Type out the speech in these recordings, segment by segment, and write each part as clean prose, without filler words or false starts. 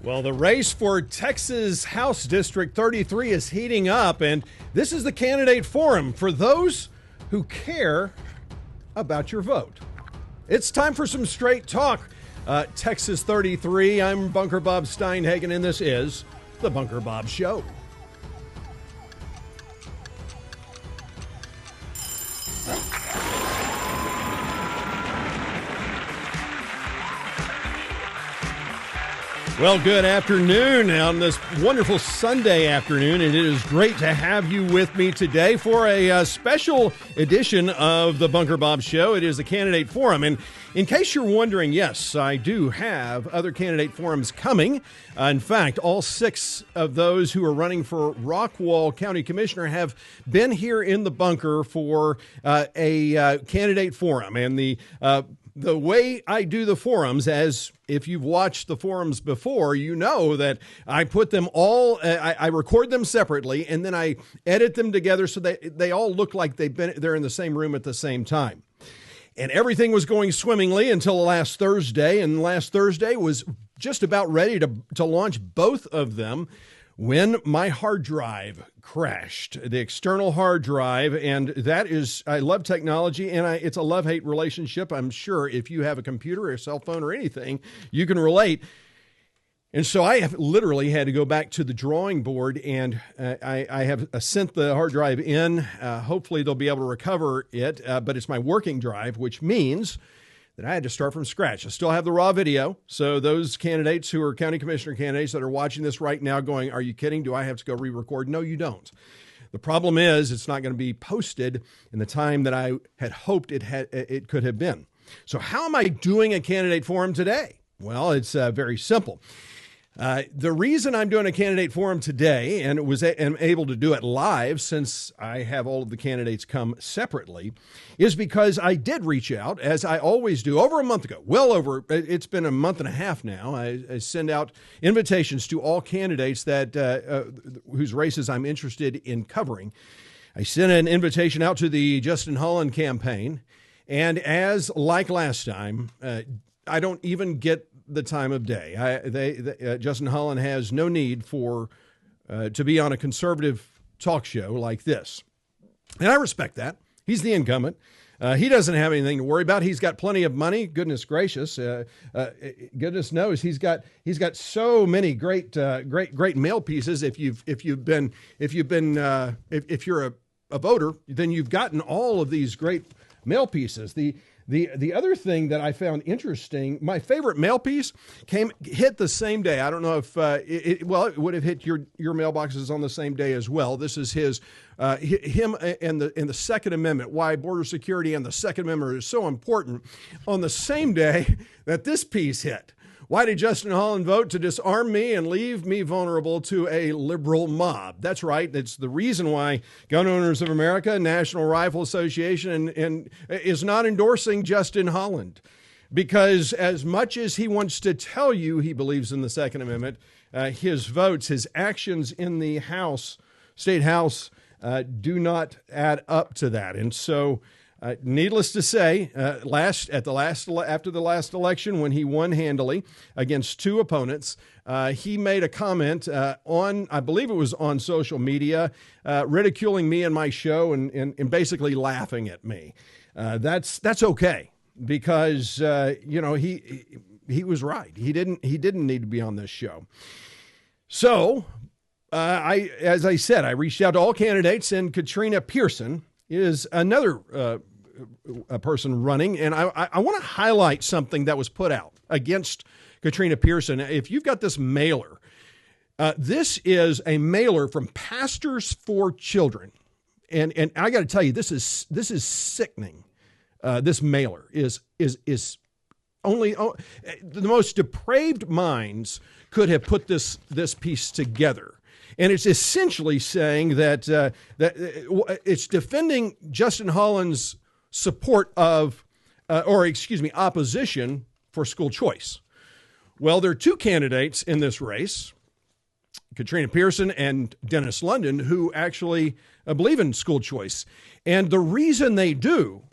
Well, the race for Texas House District 33 is heating up, and this is the candidate forum for those who care about your vote. It's time for some straight talk. Texas 33, I'm Bunker Bob Steinhagen, and this is The Bunker Bob Show. Well, good afternoon on this wonderful Sunday afternoon, and it is great to have you with me today for a special edition of the Bunker Bob Show. It is the Candidate Forum, and in case you're wondering, yes, I do have other candidate forums coming. In fact, all 6 of those who are running for Rockwall County Commissioner have been here in the bunker for a candidate forum, and the way I do the forums, as if you've watched the forums before, you know that I put them all, I record them separately, and then I edit them together so they all look like they're in the same room at the same time. And everything was going swimmingly until last Thursday, and last Thursday was just about ready to launch both of them when my hard drive crashed, the external hard drive. And that is, I love technology, and it's a love-hate relationship. I'm sure if you have a computer or a cell phone or anything, you can relate. And so I have literally had to go back to the drawing board, and I have sent the hard drive in. Hopefully they'll be able to recover it, but it's my working drive, which means that I had to start from scratch. I still have the raw video. So those candidates who are county commissioner candidates that are watching this right now going, are you kidding? Do I have to go re-record? No, you don't. The problem is it's not going to be posted in the time that I had hoped it could have been. So how am I doing a candidate forum today? Well, it's very simple. The reason I'm doing a candidate forum today, and am able to do it live since I have all of the candidates come separately, is because I did reach out, as I always do, over a month ago. It's been a month and a half now. I send out invitations to all candidates whose races I'm interested in covering. I sent an invitation out to the Justin Holland campaign, and like last time, I don't even get the time of day. Justin Holland has no need to be on a conservative talk show like this. And I respect that. He's the incumbent. He doesn't have anything to worry about. He's got plenty of money. Goodness gracious. Goodness knows he's got so many great mail pieces. If you're a voter, then you've gotten all of these great mail pieces. The other thing that I found interesting, my favorite mail piece hit the same day. I don't know if it would have hit your mailboxes on the same day as well. This is him and the Second Amendment, why border security and the Second Amendment is so important, on the same day that this piece hit. Why did Justin Holland vote to disarm me and leave me vulnerable to a liberal mob? That's right. It's the reason why Gun Owners of America, National Rifle Association, and is not endorsing Justin Holland. Because as much as he wants to tell you he believes in the Second Amendment, his votes, his actions in the state house, do not add up to that. And so, needless to say, after the last election, when he won handily against 2 opponents, he made a comment I believe it was on social media, ridiculing me and my show and basically laughing at me. That's okay, because he was right. He didn't need to be on this show. So as I said, I reached out to all candidates, and Katrina Pearson is another a person running. And I want to highlight something that was put out against Katrina Pearson. If you've got this mailer, this is a mailer from Pastors for Children. And I got to tell you, this is sickening. This mailer is only the most depraved minds could have put this piece together. And it's essentially saying that it's defending Justin Holland's support opposition for school choice. Well, there are 2 candidates in this race, Katrina Pearson and Dennis London, who actually believe in school choice. And the reason they do,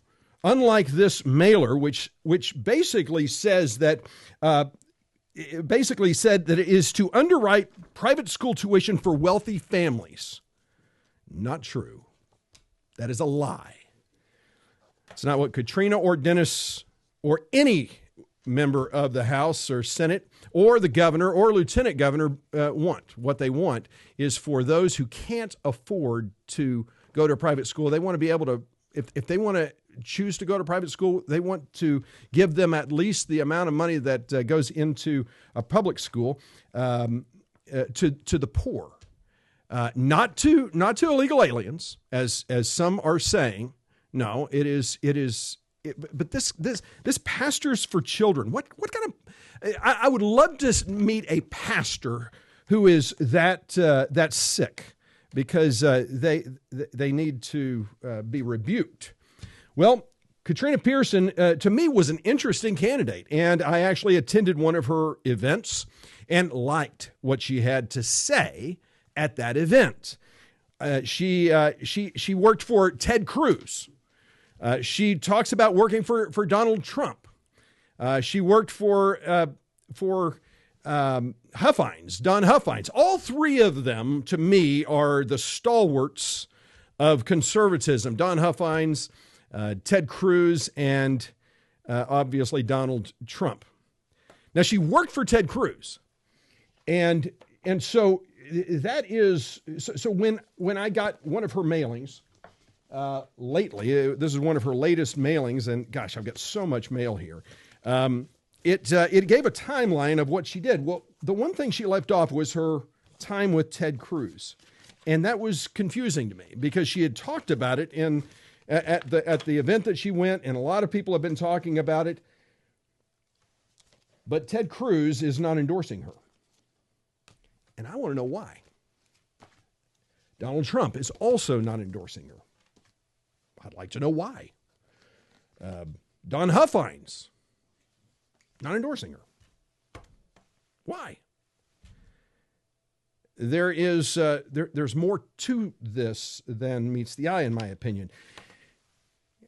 unlike this mailer, which basically says that it basically said that it is to underwrite private school tuition for wealthy families. Not true. That is a lie. It's not what Katrina or Dennis or any member of the House or Senate or the governor or lieutenant governor want. What they want is for those who can't afford to go to a private school. They want to be able to, if they want to choose to go to private school, they want to give them at least the amount of money that goes into a public school to the poor, not to illegal aliens, as some are saying. No, but this Pastors for Children. What kind of? I would love to meet a pastor who is that sick, because they need to be rebuked. Well, Katrina Pearson, to me, was an interesting candidate, and I actually attended one of her events and liked what she had to say at that event. She worked for Ted Cruz. She talks about working for Donald Trump. She worked for Huffines, Don Huffines. All three of them, to me, are the stalwarts of conservatism. Don Huffines, Ted Cruz, and obviously Donald Trump. Now, she worked for Ted Cruz, and so that is so. When I got one of her mailings lately, this is one of her latest mailings, and gosh, I've got so much mail here. It gave a timeline of what she did. Well, the one thing she left off was her time with Ted Cruz, and that was confusing to me because she had talked about it at the event that she went, and a lot of people have been talking about it. But Ted Cruz is not endorsing her, and I want to know why. Donald Trump is also not endorsing her. I'd like to know why. Don Huffines, not endorsing her. Why? There's more to this than meets the eye, in my opinion.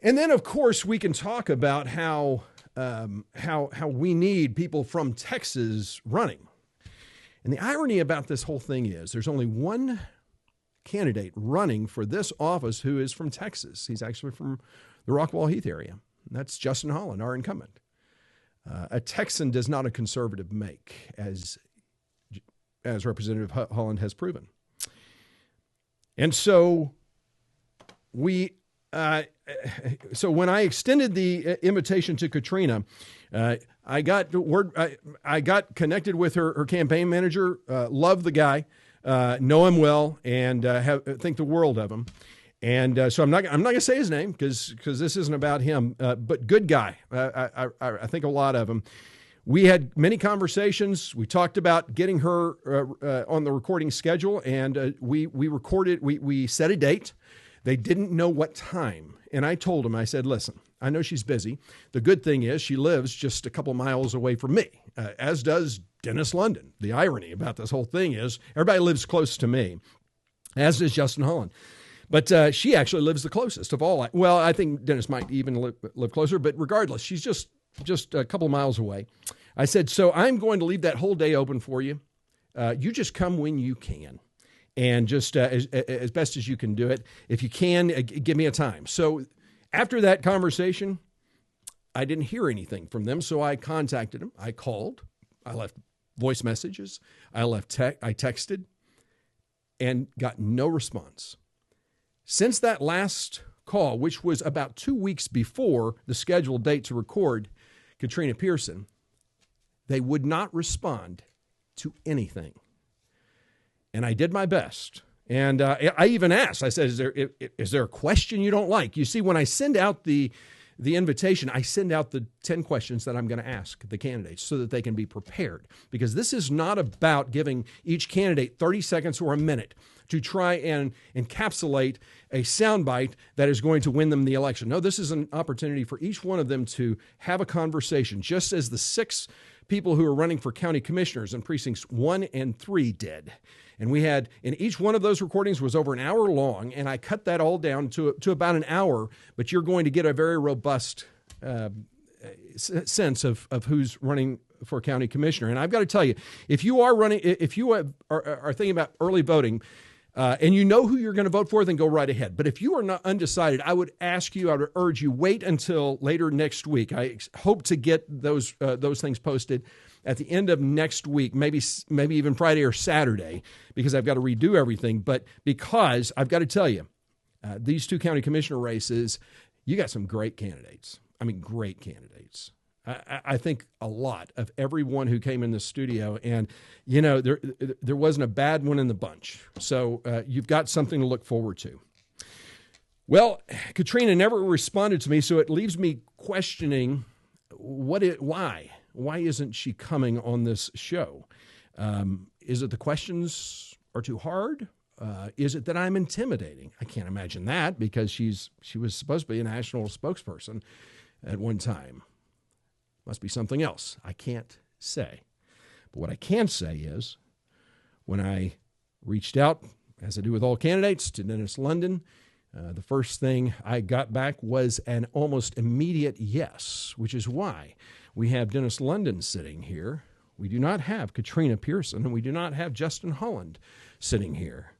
And then, of course, we can talk about how we need people from Texas running. And the irony about this whole thing is there's only one candidate running for this office who is from Texas. He's actually from the Rockwall Heath area. And that's Justin Holland, our incumbent. A Texan does not a conservative make, as Representative Holland has proven. And so when I extended the invitation to Katrina, I got connected with her campaign manager, love the guy, know him well, and think the world of him. And so I'm not going to say his name because this isn't about him, but good guy. I think a lot of him. We had many conversations. We talked about getting her on the recording schedule, and we recorded. We set a date. They didn't know what time, and I told him. I said, "Listen, I know she's busy. The good thing is she lives just a couple miles away from me, as does Dennis London." The irony about this whole thing is everybody lives close to me, as does Justin Holland. But she actually lives the closest of all. Well, I think Dennis might even live closer, but regardless, she's just a couple miles away. I said, so I'm going to leave that whole day open for you. You just come when you can, and just as best as you can do it. If you can, give me a time. So after that conversation, I didn't hear anything from them, so I contacted them. I called. I left voice messages. I texted, and got no response. Since that last call, which was about 2 weeks before the scheduled date to record Katrina Pearson, they would not respond to anything. And I did my best. And I even asked, I said, is there a question you don't like? You see, when I send out the invitation, I send out the 10 questions that I'm going to ask the candidates so that they can be prepared. Because this is not about giving each candidate 30 seconds or a minute to try and encapsulate a soundbite that is going to win them the election. No, this is an opportunity for each one of them to have a conversation, just as the 6 people who are running for county commissioners in precincts 1 and 3 did. And we had, in each one of those recordings was over an hour long, and I cut that all down to about an hour, but you're going to get a very robust sense of who's running for county commissioner. And I've got to tell you, if you are running, if you are thinking about early voting, and you know who you're going to vote for, then go right ahead. But if you are not undecided, I would urge you, wait until later next week. I hope to get those things posted at the end of next week, maybe even Friday or Saturday, because I've got to redo everything. But because I've got to tell you, these two county commissioner races, you got some great candidates. I mean, great candidates. I think a lot of everyone who came in the studio, and there wasn't a bad one in the bunch. So you've got something to look forward to. Well, Katrina never responded to me, so it leaves me questioning why isn't she coming on this show? Is it the questions are too hard? Is it that I'm intimidating? I can't imagine that, because she was supposed to be a national spokesperson at one time. Must be something else. I can't say. But what I can say is, when I reached out, as I do with all candidates, to Dennis London, the first thing I got back was an almost immediate yes, which is why we have Dennis London sitting here. We do not have Katrina Pearson, and we do not have Justin Holland sitting here.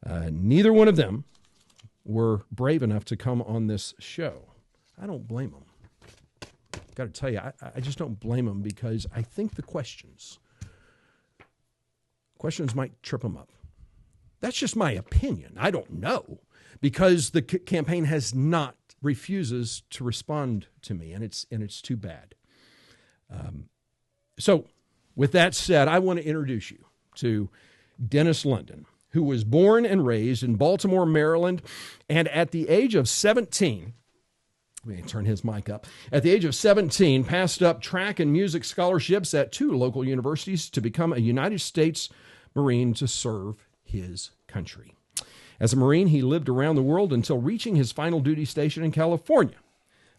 Neither one of them were brave enough to come on this show. I don't blame them. Got to tell you, I just don't blame them, because I think the questions might trip them up. That's just my opinion. I don't know, because the campaign refuses to respond to me, and it's too bad. So with that said, I want to introduce you to Dennis London, who was born and raised in Baltimore, Maryland, and at the age of 17, let me turn his mic up. At the age of 17, passed up track and music scholarships at 2 local universities to become a United States Marine to serve his country. As a Marine, he lived around the world until reaching his final duty station in California.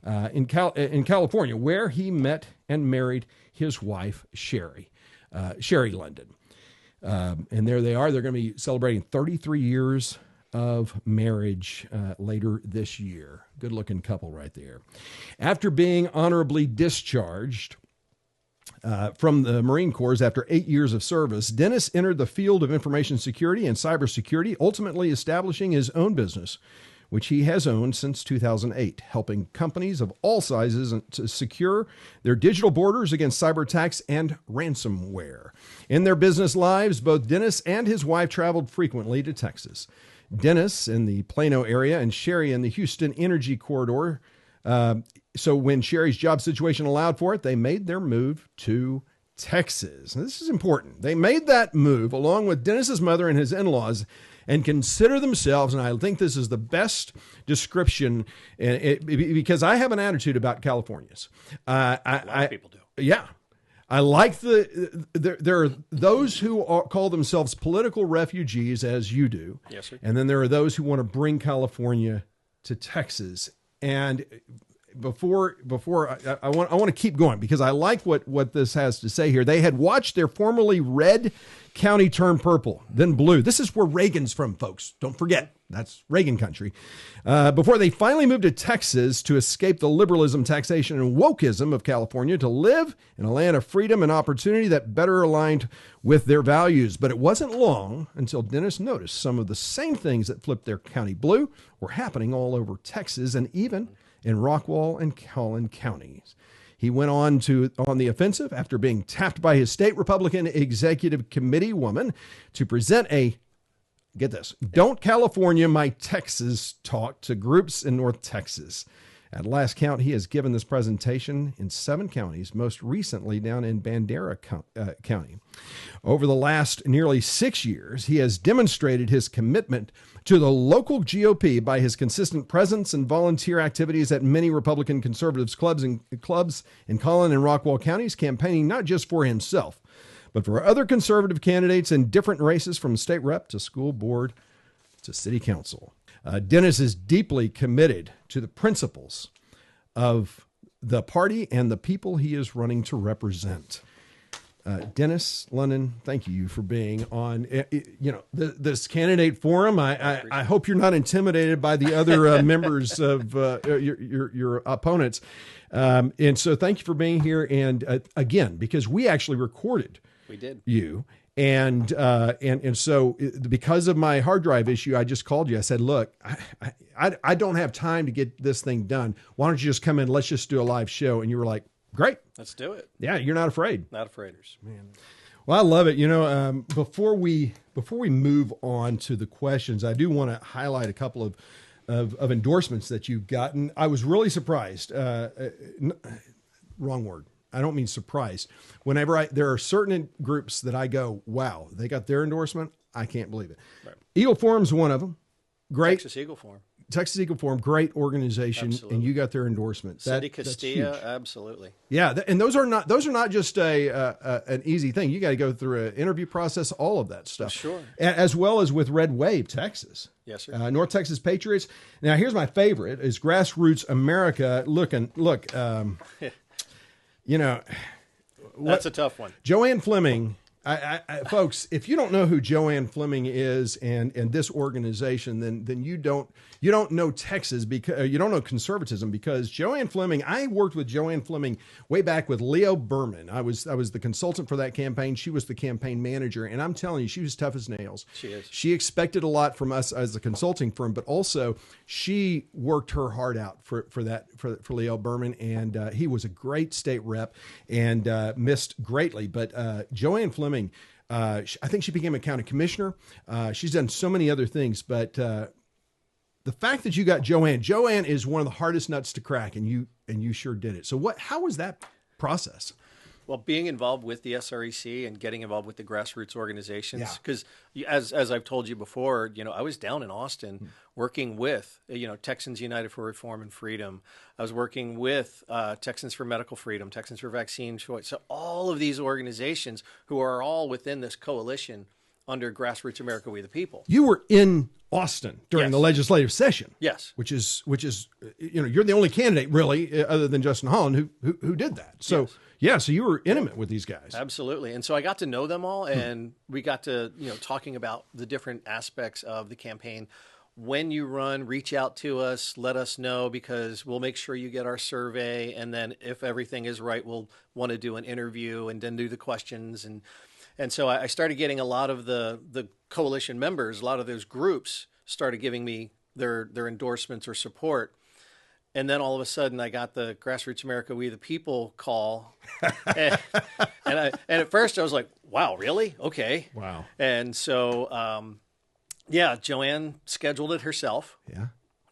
In California, where he met and married his wife, Sherry London. And there they are. They're going to be celebrating 33 years of marriage later this year. Good-looking couple right there. After being honorably discharged from the Marine Corps after 8 years of service, Dennis entered the field of information security and cybersecurity, ultimately establishing his own business, which he has owned since 2008, helping companies of all sizes to secure their digital borders against cyber attacks and ransomware. In their business lives, both Dennis and his wife traveled frequently to Texas. Dennis in the Plano area and Sherry in the Houston Energy Corridor. So when Sherry's job situation allowed for it, they made their move to Texas. And this is important. They made that move along with Dennis's mother and his in-laws, and consider themselves, and I think this is the best description, because I have an attitude about Californians. A lot of people do. Yeah. I like there are those who call themselves political refugees, as you do. Yes, sir. And then there are those who want to bring California to Texas. And before I want to keep going, because I like what this has to say here. They had watched their formerly red county turn purple, then blue. This is where Reagan's from, folks. Don't forget, that's Reagan country. Before they finally moved to Texas to escape the liberalism, taxation, and wokeism of California, to live in a land of freedom and opportunity that better aligned with their values. But it wasn't long until Dennis noticed some of the same things that flipped their county blue were happening all over Texas, and even in Rockwall and Collin counties. He went on the offensive after being tapped by his state Republican executive committee woman to present get this, Don't California My Texas talk to groups in North Texas. At last count, he has given this presentation in 7 counties, most recently down in Bandera County. Over the last nearly 6 years, he has demonstrated his commitment to the local GOP by his consistent presence and volunteer activities at many Republican conservatives clubs in Collin and Rockwall counties, campaigning not just for himself, but for other conservative candidates in different races from state rep to school board to city council. Dennis is deeply committed to the principles of the party and the people he is running to represent. Dennis London, thank you for being on. This candidate forum. I hope you're not intimidated by the other members of your opponents, and so thank you for being here. And again, because we actually recorded, we did you. And so because of my hard drive issue, I just called you. I said, look, I don't have time to get this thing done. Why don't you just come in? Let's just do a live show. And you were like, great. Let's do it. Yeah, you're not afraid. Not afraiders. Man. Well, I love it. Before we move on to the questions, I do want to highlight a couple of endorsements that you've gotten. I was really surprised. Wrong word. I don't mean surprised. Whenever there are certain groups that I go, wow, they got their endorsement. I can't believe it. Right. Eagle Forum's one of them. Great. Texas Eagle Forum, great organization, absolutely. And you got their endorsement. Cindy Castilla, absolutely. Yeah, and those are not just an easy thing. You got to go through an interview process, all of that stuff. Sure. As well as with Red Wave, Texas. Yes, sir. North Texas Patriots. Now, here's my favorite: is Grassroots America. Look. That's a tough one. Joanne Fleming. Folks, if you don't know who Joanne Fleming is and this organization, then you don't know Texas, because you don't know conservatism, because Joanne Fleming, I worked with Joanne Fleming way back with Leo Berman. I was the consultant for that campaign. She was the campaign manager, and I'm telling you, she was tough as nails. She is. She expected a lot from us as a consulting firm, but also she worked her heart out for Leo Berman, and he was a great state rep and missed greatly. But Joanne Fleming, I think she became a county commissioner. She's done so many other things, but the fact that you got Joanne is one of the hardest nuts to crack, and you sure did it. So how was that process? Well, being involved with the SREC and getting involved with the grassroots organizations, because as I've told you before, I was down in Austin working with, Texans United for Reform and Freedom. I was working with Texans for Medical Freedom, Texans for Vaccine Choice. So all of these organizations who are all within this coalition under Grassroots America, We the People. You were in Austin during the legislative session. Yes. Which is you're the only candidate really, other than Justin Holland, who did that. So so you were intimate with these guys. Absolutely. And so I got to know them all, and we got to, talking about the different aspects of the campaign. When you run, reach out to us, let us know, because we'll make sure you get our survey. And then if everything is right, we'll want to do an interview and then do the questions. And so I started getting a lot of the coalition members, a lot of those groups started giving me their endorsements or support. And then all of a sudden I got the Grassroots America, We the People call. and at first I was like, wow, really? Okay. Wow. And so, Joanne scheduled it herself. Yeah.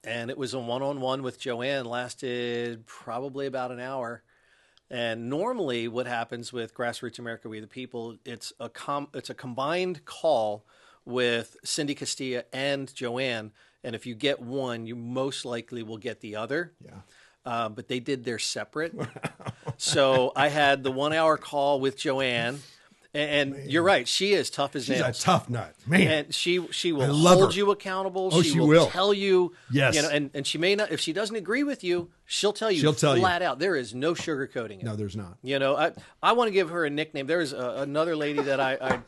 And it was a one-on-one with Joanne, lasted probably about an hour. And normally what happens with Grassroots America, We the People, it's a combined call with Cindy Castilla and Joanne. And if you get one, you most likely will get the other. Yeah. But they did their separate. So I had the 1 hour call with Joanne. And you're right. She is tough as nails. She's a tough nut, man. And she will hold you accountable. Oh, she will tell you. Yes. And she may not. If she doesn't agree with you, she'll tell you flat out. There is no sugarcoating it. No, there's not. I want to give her a nickname. There's another lady that I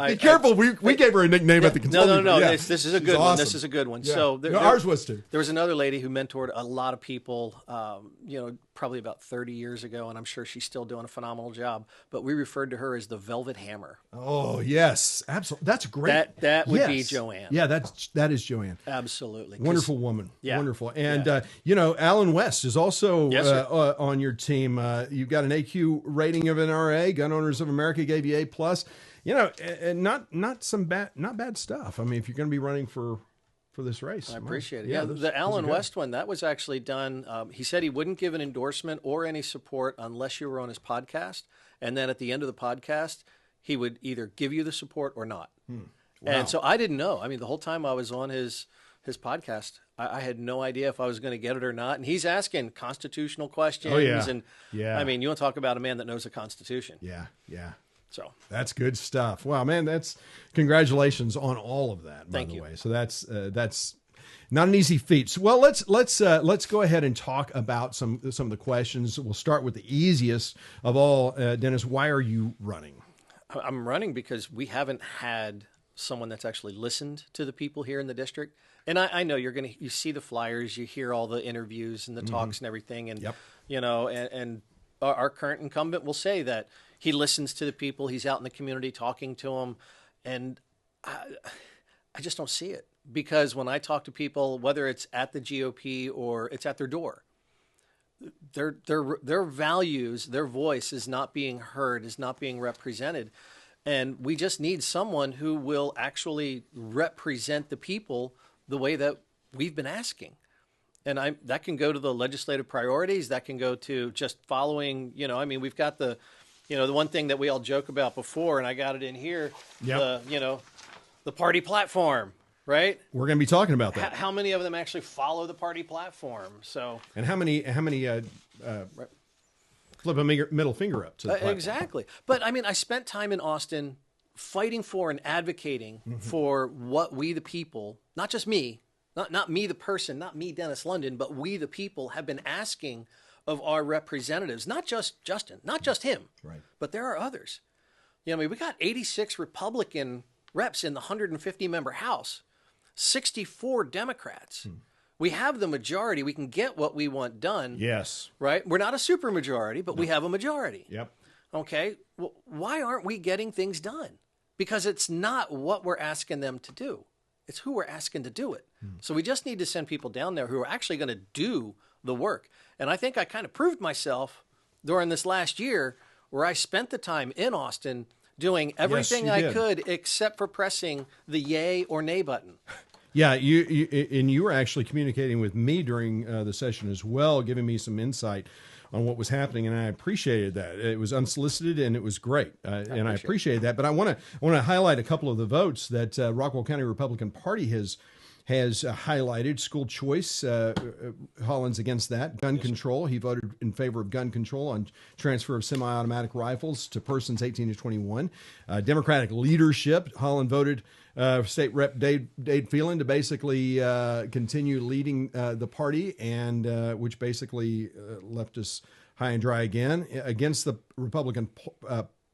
be careful. We gave her a nickname at the consulting. No. Yeah. This is a good one. This is a good one. Yeah. So ours was too. There was another lady who mentored a lot of people. Probably about 30 years ago, and I'm sure she's still doing a phenomenal job. But we referred to her as the Velvet Hammer. Oh yes, absolutely. That's great. That would be Joanne. Yeah, that is Joanne. Absolutely, wonderful woman. Yeah, wonderful. And Alan West is also on your team. You've got an AQ rating of NRA. Gun Owners of America gave you A+. And not bad stuff. I mean, if you're going to be running for this race. I appreciate it. Yeah, the Alan West one, that was actually done. He said he wouldn't give an endorsement or any support unless you were on his podcast. And then at the end of the podcast, he would either give you the support or not. Wow. And so I didn't know. I mean, the whole time I was on his podcast, I had no idea if I was going to get it or not. And he's asking constitutional questions. Oh, yeah. And I mean, you want to talk about a man that knows the Constitution. Yeah, yeah. So that's good stuff. Wow, man, that's congratulations on all of that. Thank by the you. way, so that's not an easy feat. So, well, let's go ahead and talk about some of the questions. We'll start with the easiest of all. Dennis, why are you running? I'm running because we haven't had someone that's actually listened to the people here in the district. And I know you see the flyers, you hear all the interviews and the talks and everything. And, Yep. and our current incumbent will say that he listens to the people. He's out in the community talking to them. And I just don't see it, because when I talk to people, whether it's at the GOP or it's at their door, their values, their voice is not being heard, is not being represented. And we just need someone who will actually represent the people the way that we've been asking. And that can go to the legislative priorities. That can go to just following, we've got the one thing that we all joke about before, and I got it in here, Yep. the party platform, right? We're going to be talking about that. How many of them actually follow the party platform? So, And how many flip a middle finger up to the platform. exactly. But I spent time in Austin fighting for and advocating for what we the people, not just me, not me the person, not me Dennis London, but we the people have been asking of our representatives, not just Justin, not just him, Right. but there are others. We got 86 Republican reps in the 150-member House, 64 Democrats. We have the majority. We can get what we want done. Yes. Right? We're not a supermajority, but we have a majority. Yep. Okay. Well, why aren't we getting things done? Because it's not what we're asking them to do. It's who we're asking to do it. So we just need to send people down there who are actually going to do the work. And I think I kind of proved myself during this last year, where I spent the time in Austin doing everything you I did. could except for pressing the yay or nay button. Yeah, you were actually communicating with me during the session as well, giving me some insight on what was happening, and I appreciated that. It was unsolicited and it was great, and I appreciated that. But I want to highlight a couple of the votes that Rockwall County Republican Party has highlighted. School choice, Hollins against that. Gun control, he voted in favor of gun control on transfer of semi-automatic rifles to persons 18 to 21. Democratic leadership, Holland voted State Rep Dade Phelan to basically continue leading the party, and which basically left us high and dry again against the Republican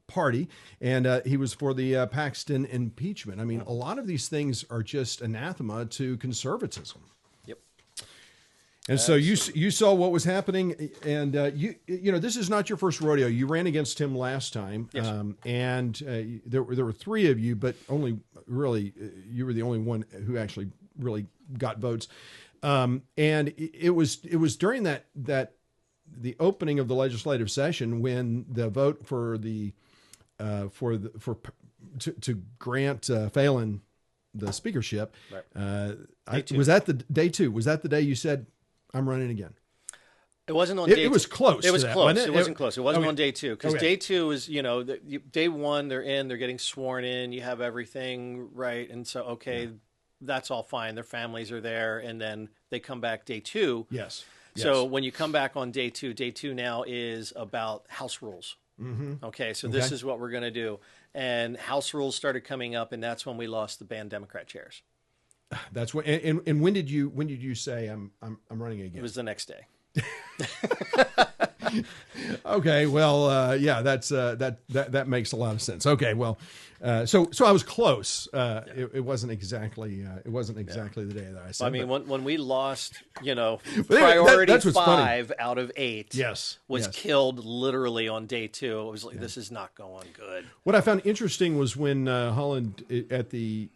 Party, and he was for the Paxton impeachment. A lot of these things are just anathema to conservatism. Yep. And so you saw what was happening, and this is not your first rodeo. You ran against him last time, Yes. And there were three of you, but only really you were the only one who actually really got votes. And it was during that the opening of the legislative session when the vote for the to grant Phelan the speakership. Right. Was that the day two? Was that the day you said, I'm running again? It wasn't on It day was two. close It was to that, close. wasn't it? It wasn't close. It wasn't Okay. on day two, because Okay. day two is, day one, they're in, they're getting sworn in, you have everything right. And so, that's all fine. Their families are there. And then they come back day two. Yes. So when you come back on day two now is about house rules. Okay, so this is what we're going to do. And house rules started coming up, and that's when we lost the banned Democrat chairs. That's what. And when did you say I'm running It again? was the next day. Okay, well, yeah, that makes a lot of sense. Okay, well, so I was close. It wasn't exactly the day that I said. When we lost, But priority that's what's funny. 5 out of 8 was yes. killed literally on day 2. It was like, this is not going good. What I found interesting was when Holland at the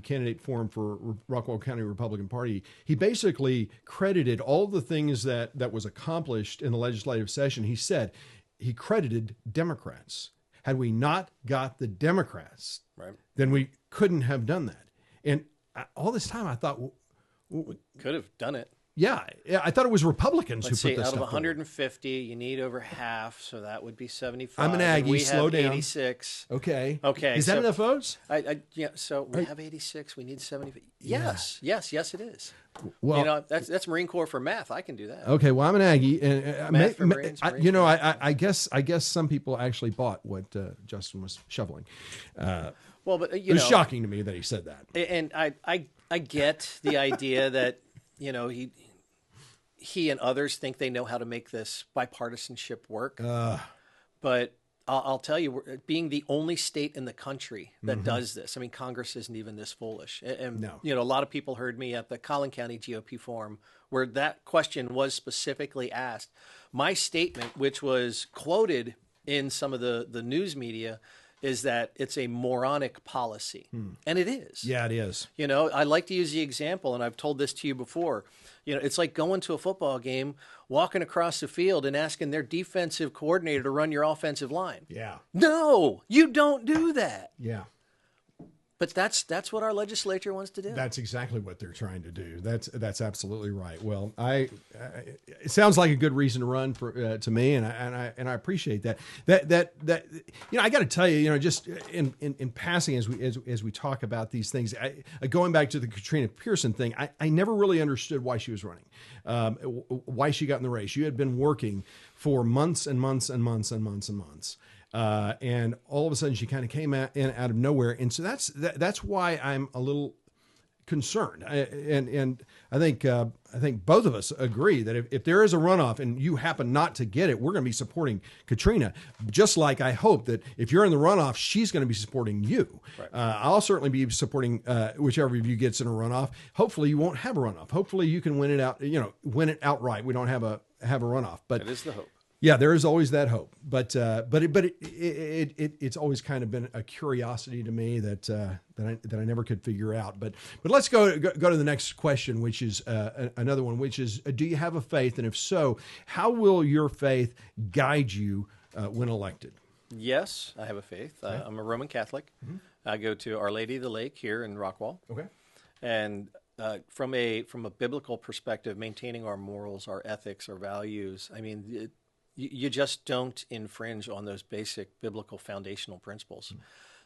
candidate forum for Rockwall County Republican Party, he basically credited all the things that was accomplished in the legislative session. He said he credited Democrats. Had we not got the Democrats, Right. then we couldn't have done that. And all this time I thought, Could have done it. yeah, I thought it was Republicans Let's who see, put this out of stuff forward. 150, you need over half, so that would be 75. I'm an and Aggie, we slow have down. 86. Okay. Okay, Is that so- enough votes? So we have 86. We need 75. Yes, it is. Well, That's Marine Corps for math. I can do that. okay, well, I'm an Aggie, and Math for Marines, Marines for I guess some people actually bought what Justin was shoveling. Well, but It was shocking to me that he said that. and I get the idea that he and others think they know how to make this bipartisanship work. But I'll tell you, being the only state in the country that does this. I mean, Congress isn't even this foolish. And No. you know, a lot of people heard me at the Collin County GOP forum where that question was specifically asked. My statement, which was quoted in some of the news media, is that it's a moronic policy. And it is. Yeah, it is. You know, I like to use the example, and I've told this to you before. You know, it's like going to a football game, walking across the field and asking their defensive coordinator to run your offensive line. Yeah. No, you don't do that. Yeah. But that's what our legislature wants to do. That's exactly what they're trying to do. That's absolutely right. Well, it sounds like a good reason to run for to me, and I appreciate that. That you know, I got to tell you, you know, just in passing as we talk about these things, going back to the Katrina Pearson thing, I never really understood why she was running, why she got in the race. You had been working for months and months and months and months and months. And all of a sudden she kind of came out of nowhere. And so that's why I'm a little concerned. And I think both of us agree that if there is a runoff and you happen not to get it, we're going to be supporting Katrina, just like I hope that if you're in the runoff, she's going to be supporting you. Right. I'll certainly be supporting whichever of you gets in a runoff. Hopefully you won't have a runoff. Hopefully you can win it out, win it outright. We don't have a runoff, but that is the hope. Yeah, there is always that hope, but it's always kind of been a curiosity to me that I never could figure out. But let's go to the next question, which is another one, which is, do you have a faith, and if so, how will your faith guide you when elected? Yes, I have a faith. Okay. I'm a Roman Catholic. Mm-hmm. I go to Our Lady of the Lake here in Rockwall. Okay, and from a biblical perspective, maintaining our morals, our ethics, our values. I mean. You just don't infringe on those basic biblical foundational principles. Mm-hmm.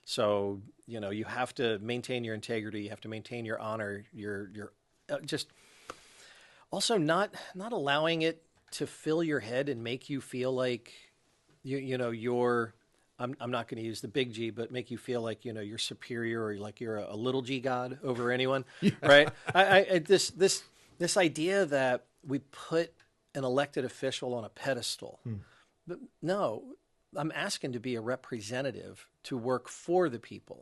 So, you have to maintain your integrity. You have to maintain your honor. Your just also not allowing it to fill your head and make you feel like you're. I'm not going to use the big G, but make you feel like you're superior or like you're a little G God over anyone, yeah. Right? This idea that we put an elected official on a pedestal. But no, I'm asking to be a representative to work for the people.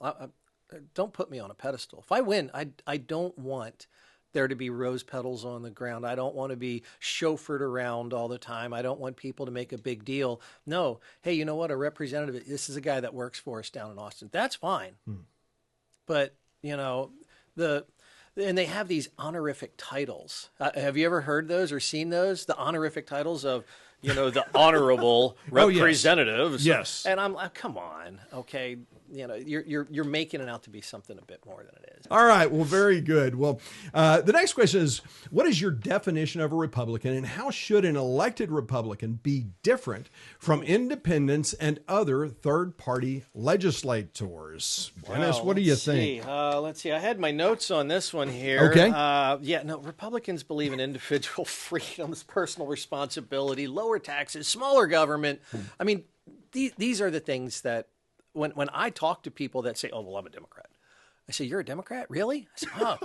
Don't put me on a pedestal. If I win, I don't want there to be rose petals on the ground. I don't want to be chauffeured around all the time. I don't want people to make a big deal. No, hey, you know what? A representative, this is a guy that works for us down in Austin. That's fine. But, and they have these honorific titles. Have you ever heard those or seen those? The honorific titles of, the honorable representatives. Yes. And I'm like, come on, okay. You're making it out to be something a bit more than it is. All right. Well, very good. Well, the next question is, what is your definition of a Republican, and how should an elected Republican be different from independents and other third-party legislators? Dennis, what do you think? Let's see. I had my notes on this one here. Okay. Republicans believe in individual freedoms, personal responsibility, lower taxes, smaller government. I mean, these are the things that when I talk to people that say, oh, well, I'm a Democrat. I say, you're a Democrat? Really? I say, oh.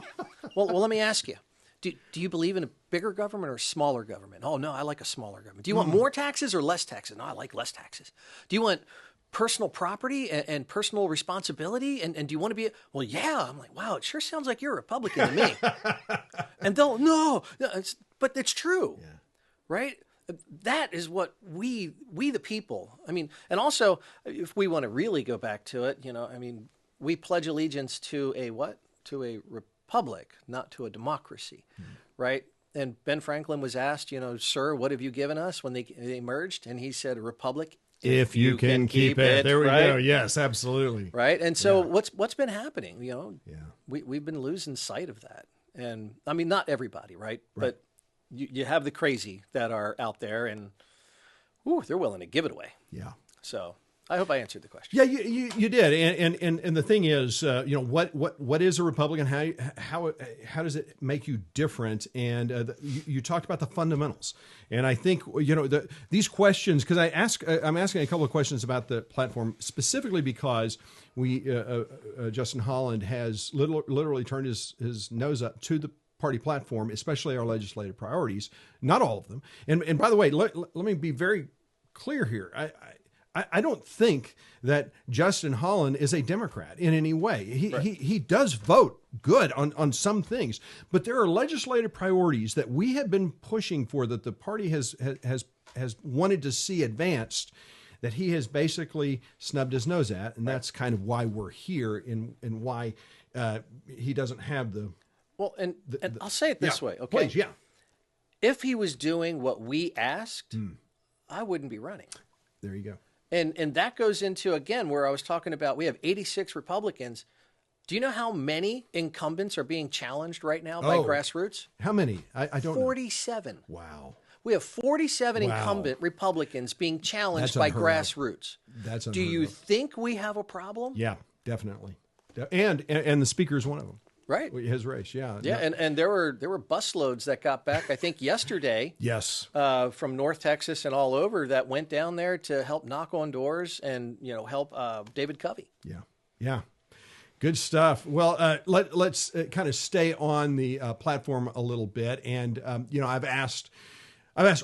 well, let me ask you. Do you believe in a bigger government or a smaller government? Oh, no, I like a smaller government. Do you want more taxes or less taxes? No, I like less taxes. Do you want personal property and personal responsibility? And do you want to be well, yeah. I'm like, wow, it sure sounds like you're a Republican to me. And they'll, no, but it's true, yeah. Right? That is what we the people, I mean, and also if we want to really go back to it, we pledge allegiance to a what? To a republic, not to a democracy, right? And Ben Franklin was asked, sir, what have you given us when they merged? And he said, a republic. If you can keep it. There we go. Yes, absolutely. Right. And so what's been happening? We've been losing sight of that. And I mean, not everybody, right? But you have the crazy that are out there, and they're willing to give it away. Yeah. So I hope I answered the question. Yeah, you did. And the thing is, what is a Republican? How does it make you different? And you talked about the fundamentals. And I think these questions, because I'm asking a couple of questions about the platform specifically because Justin Holland has literally turned his nose up to the party platform, especially our legislative priorities. Not all of them. And by the way, let me be very clear here. I don't think that Justin Holland is a Democrat in any way. He does vote good on some things, but there are legislative priorities that we have been pushing for, that the party has wanted to see advanced, that he has basically snubbed his nose at, and that's kind of why we're here, and why he doesn't have the. Well, and I'll say it this way, okay? Please, yeah. If he was doing what we asked, I wouldn't be running. There you go. And that goes into, again, where I was talking about, we have 86 Republicans. Do you know how many incumbents are being challenged right now by grassroots? How many? I don't 47. know. Wow. We have 47 incumbent Republicans being challenged by grassroots. That's unheard Do you of. think we have a problem? Yeah, definitely. And the speaker is one of them. Right. His race, yeah. Yeah, and there were busloads that got back, I think, yesterday. Yes. From North Texas and all over, that went down there to help knock on doors and help David Covey. Yeah, yeah, good stuff. Well, let's kind of stay on the platform a little bit, and I've asked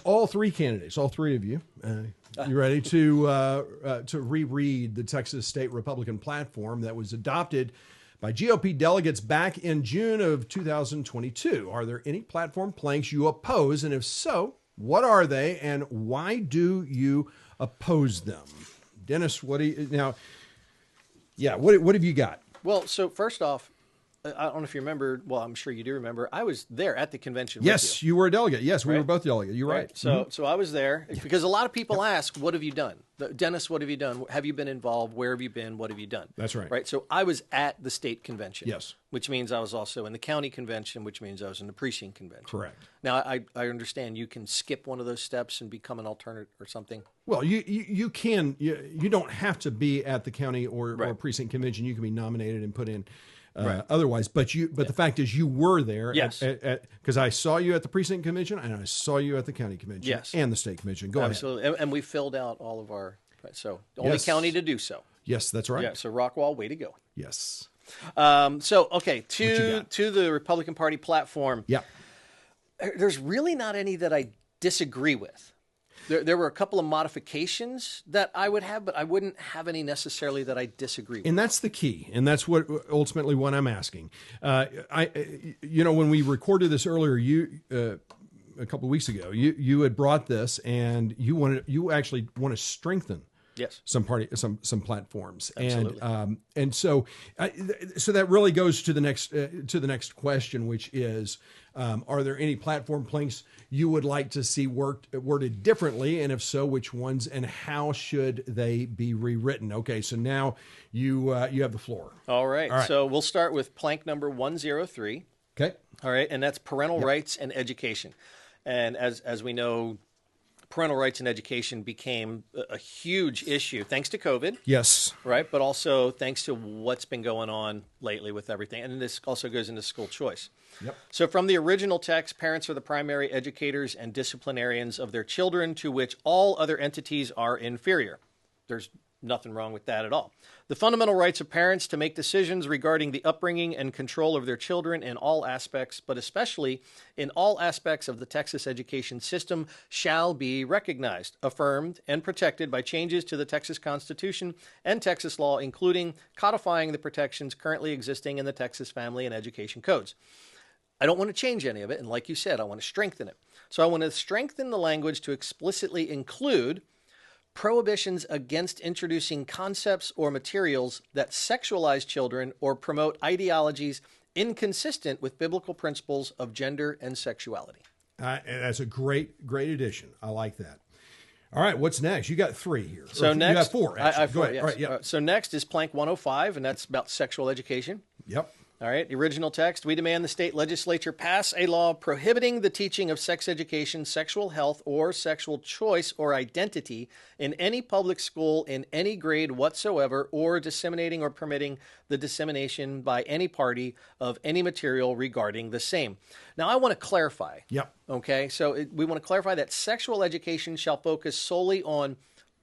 all three candidates, all three of you. You ready to reread the Texas State Republican platform that was adopted by GOP delegates back in June of 2022. Are there any platform planks you oppose? And if so, what are they and why do you oppose them? Dennis, what have you got? Well, so first off, I don't know if you remember. Well, I'm sure you do remember. I was there at the convention. Yes, with you. you were a delegate. Yes, we were both delegates. You're right. So I was there because a lot of people ask, "What have you done, Dennis? What have you done? Have you been involved? Where have you been? What have you done?" That's right. Right. So I was at the state convention. Yes. Which means I was also in the county convention, which means I was in the precinct convention. Correct. Now I understand you can skip one of those steps and become an alternate or something. Well, you can. You don't have to be at the county or precinct convention. You can be nominated and put in. Otherwise, but the fact is, you were there. Yes, because I saw you at the precinct convention and I saw you at the county convention. Yes, and the state convention. Go ahead. Absolutely, and we filled out all of our. So the only county to do so. Yes, that's right. Yeah. So Rockwall, way to go. Yes. So okay, to the Republican Party platform. Yeah. There's really not any that I disagree with. There were a couple of modifications that I would have, but I wouldn't have any necessarily that I disagree with. And that's the key, and that's what ultimately what I'm asking. When we recorded this earlier, a couple of weeks ago, you had brought this, and you actually want to strengthen. Yes. Some platforms. Absolutely. And so that really goes to the next question, which is, are there any platform planks you would like to see worded differently? And if so, which ones and how should they be rewritten? Okay. So now you have the floor. All right. So we'll start with plank number 103. Okay. All right. And that's parental rights and education. And as we know, parental rights and education became a huge issue thanks to COVID. Yes. Right. But also thanks to what's been going on lately with everything. And this also goes into school choice. Yep. So from the original text, parents are the primary educators and disciplinarians of their children, to which all other entities are inferior. There's nothing wrong with that at all. The fundamental rights of parents to make decisions regarding the upbringing and control of their children in all aspects, but especially in all aspects of the Texas education system, shall be recognized, affirmed, and protected by changes to the Texas Constitution and Texas law, including codifying the protections currently existing in the Texas Family and Education Codes. I don't want to change any of it, and like you said, I want to strengthen it. So I want to strengthen the language to explicitly include prohibitions against introducing concepts or materials that sexualize children or promote ideologies inconsistent with biblical principles of gender and sexuality. That's a great addition. I like that. All right, what's next? You got 3 here. So next, you got 4. I have 4. Go ahead. Yes. All right, yeah. So next is plank 105, and that's about sexual education. Yep. All right, the original text, we demand the state legislature pass a law prohibiting the teaching of sex education, sexual health, or sexual choice or identity in any public school in any grade whatsoever, or disseminating or permitting the dissemination by any party of any material regarding the same. Now, I want to clarify. Yep. Okay, so we want to clarify that sexual education shall focus solely on